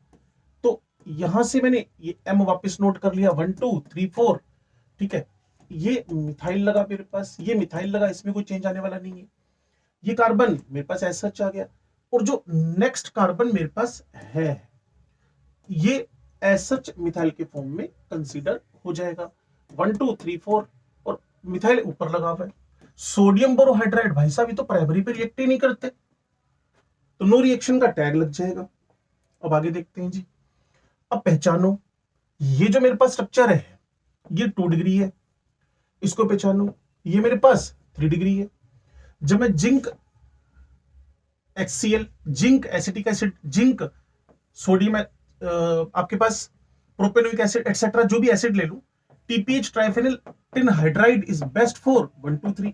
तो यहां से मैंने ये M वापस नोट कर लिया, 1 2 3 4, ठीक है। ये मिथाइल लगा मेरे पास, ये मिथाइल लगा, इसमें कोई चेंज आने वाला नहीं है। ये कार्बन मेरे पास ऐसा आ गया, और जो नेक्स्ट कार्बन मेरे पास है ये एसएच मिथाइल के फॉर्म में कंसीडर हो जाएगा। 1 2 3 4 और मिथाइल ऊपर लगा हुआ है। सोडियम बोरोहाइड्राइड भाई साहब ये तो प्राइमरी पे रिएक्ट ही नहीं करते, तो नो रिएक्शन का टैग लग जाएगा। अब आगे देखते हैं जी। अब पहचानो, ये जो मेरे पास स्ट्रक्चर है ये 2 डिग्री है, इसको पहचानो, ये मेरे पास 3 डिग्री है। जब मैं zinc HCl, zinc acetic acid, zinc sodium आपके पास प्रोपेनोइक एसिड एक्सेट्रा जो भी एसिड ले लूं, TPH triphenyl tin hydride is best for 1 2 3।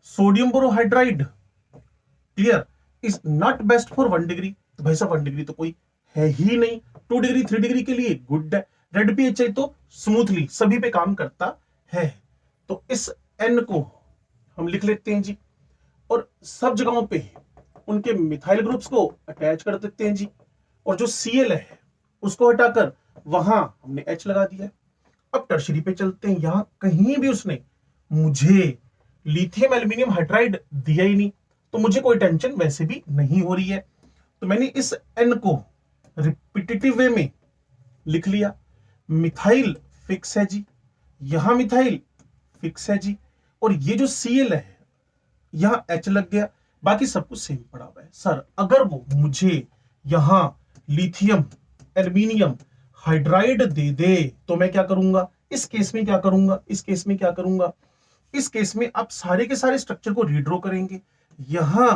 Sodium borohydride clear is not best for 1 degree, तो भाई साहब 1 डिग्री तो कोई है ही नहीं। 2 डिग्री 3 डिग्री के लिए गुड है। रेड PHI तो स्मूथली सभी पे काम करता है, तो इस N को हम लिख लेते हैं जी, और सब जगहों पे उनके मिथाइल ग्रुप्स को अटैच कर देते हैं जी, और जो Cl है उसको हटाकर वहां हमने H लगा दिया है। अब टर्शरी पे चलते हैं, यहां कहीं भी उसने मुझे लिथियम एल्यूमिनियम हाइड्राइड दिया ही नहीं, तो मुझे कोई टेंशन वैसे भी नहीं हो रही है, तो मैंने इस N को रिपीटेटिव वे में लिख लिया। मिथाइल फिक्स है जी, यहां मिथाइल फिक्स है जी, और ये जो Cl है यहां H लग गया, बाकी सब कुछ सेम पड़ा हुआ है। सर अगर वो मुझे यहां लिथियम एल्यूमिनियम हाइड्राइड दे दे तो मैं क्या करूंगा, इस केस में क्या करूंगा, इस केस में क्या करूंगा, इस केस में आप सारे के सारे स्ट्रक्चर को रीड्रॉ करेंगे, यहां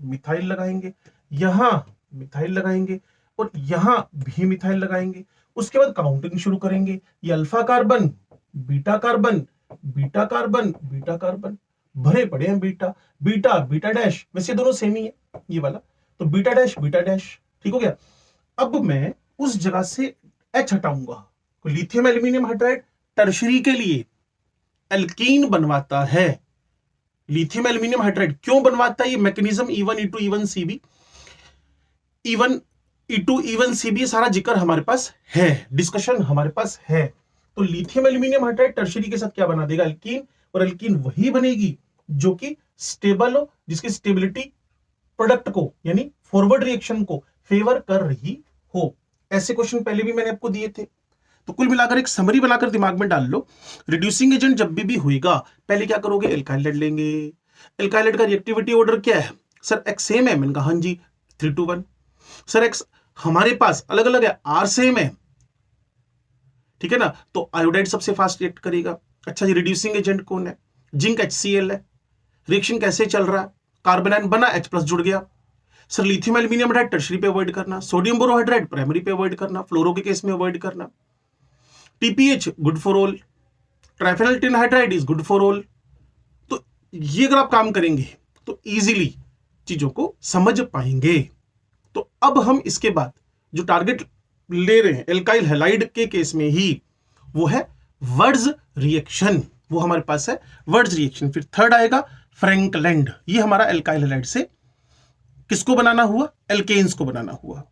मिथाइल लगाएंगे, यहां मिथाइल लगाएंगे, और यहां भी मिथाइल लगाएंगे। उसके बाद काउंटिंग शुरू करेंगे, ये alpha carbon, beta carbon, beta carbon, beta carbon, भरे पड़े हैं बीटा, बीटा बीटा डैश, वैसे दोनों सेम ही है ये वाला, तो बीटा डैश बीटा डैश, ठीक हो गया। अब मैं उस जगह से H हटाऊंगा, तो लिथियम एल्यूमिनियम हाइड्राइड टर्शरी के लिए एल्कीन बनवाता है। लिथियम एल्यूमिनियम हाइड्राइड क्यों बनवाता है, ये mechanism E1 E2 E1 CB, E1 E2 E1 CB सारा जिक्र हमारे पास है, डिस्कशन हमारे पास है। तो लिथियम एल्यूमिनियम हाइड्राइड टर्शरी के साथ क्या बना देगा, एल्कीन, और एल्कीन वही बनेगी जो कि स्टेबल हो, जिसकी स्टेबिलिटी प्रोडक्ट को यानी फॉरवर्ड रिएक्शन को फेवर कर रही हो। ऐसे क्वेश्चन पहले भी मैंने आपको दिए थे, तो कुल मिलाकर एक समरी बनाकर दिमाग में डाल लो। रिड्यूसिंग एजेंट जब भी होगा पहले क्या करोगे, एल्काइलेट लेंगे। एल्काइलेट का रिएक्टिविटी ऑर्डर क्या है सर, एक्स सेम है, मैंने कहा हाँ जी 3 to 1। सर एक्स हमारे पास अलग अलग है, आर सेम है, ठीक है ना, तो आयोडाइड सबसे फास्ट रिएक्ट करेगा। अच्छा जी, रिड्यूसिंग एजेंट कौन है, जिंक HCl है। रिएक्शन कैसे चल रहा है, कार्बन आयन बना, H+ जुड़ गया। Sir lithium aluminium hydride tertiary पे अवॉइड करना, सोडियम बोरोहाइड्राइड प्राइमरी पे अवॉइड करना, फ्लोरो के केस में अवॉइड करना। TPH good for all, triphenyl tin hydride is good for all. तो ये अगर आप काम करेंगे तो इजीली चीजों को समझ पाएंगे। तो अब हम इसके बाद जो टारगेट ले रहे हैं एल्काइल हैलाइड के केस में ही, वो है वर्ड्स रिएक्शन, वो हमारे पास है वर्ड्स रिएक्शन। फिर थर्ड आएगा फ्रैंकलैंड, ये हमारा एल्काइल हैलाइड से किसको बनाना हुआ, एल्केन्स को बनाना हुआ।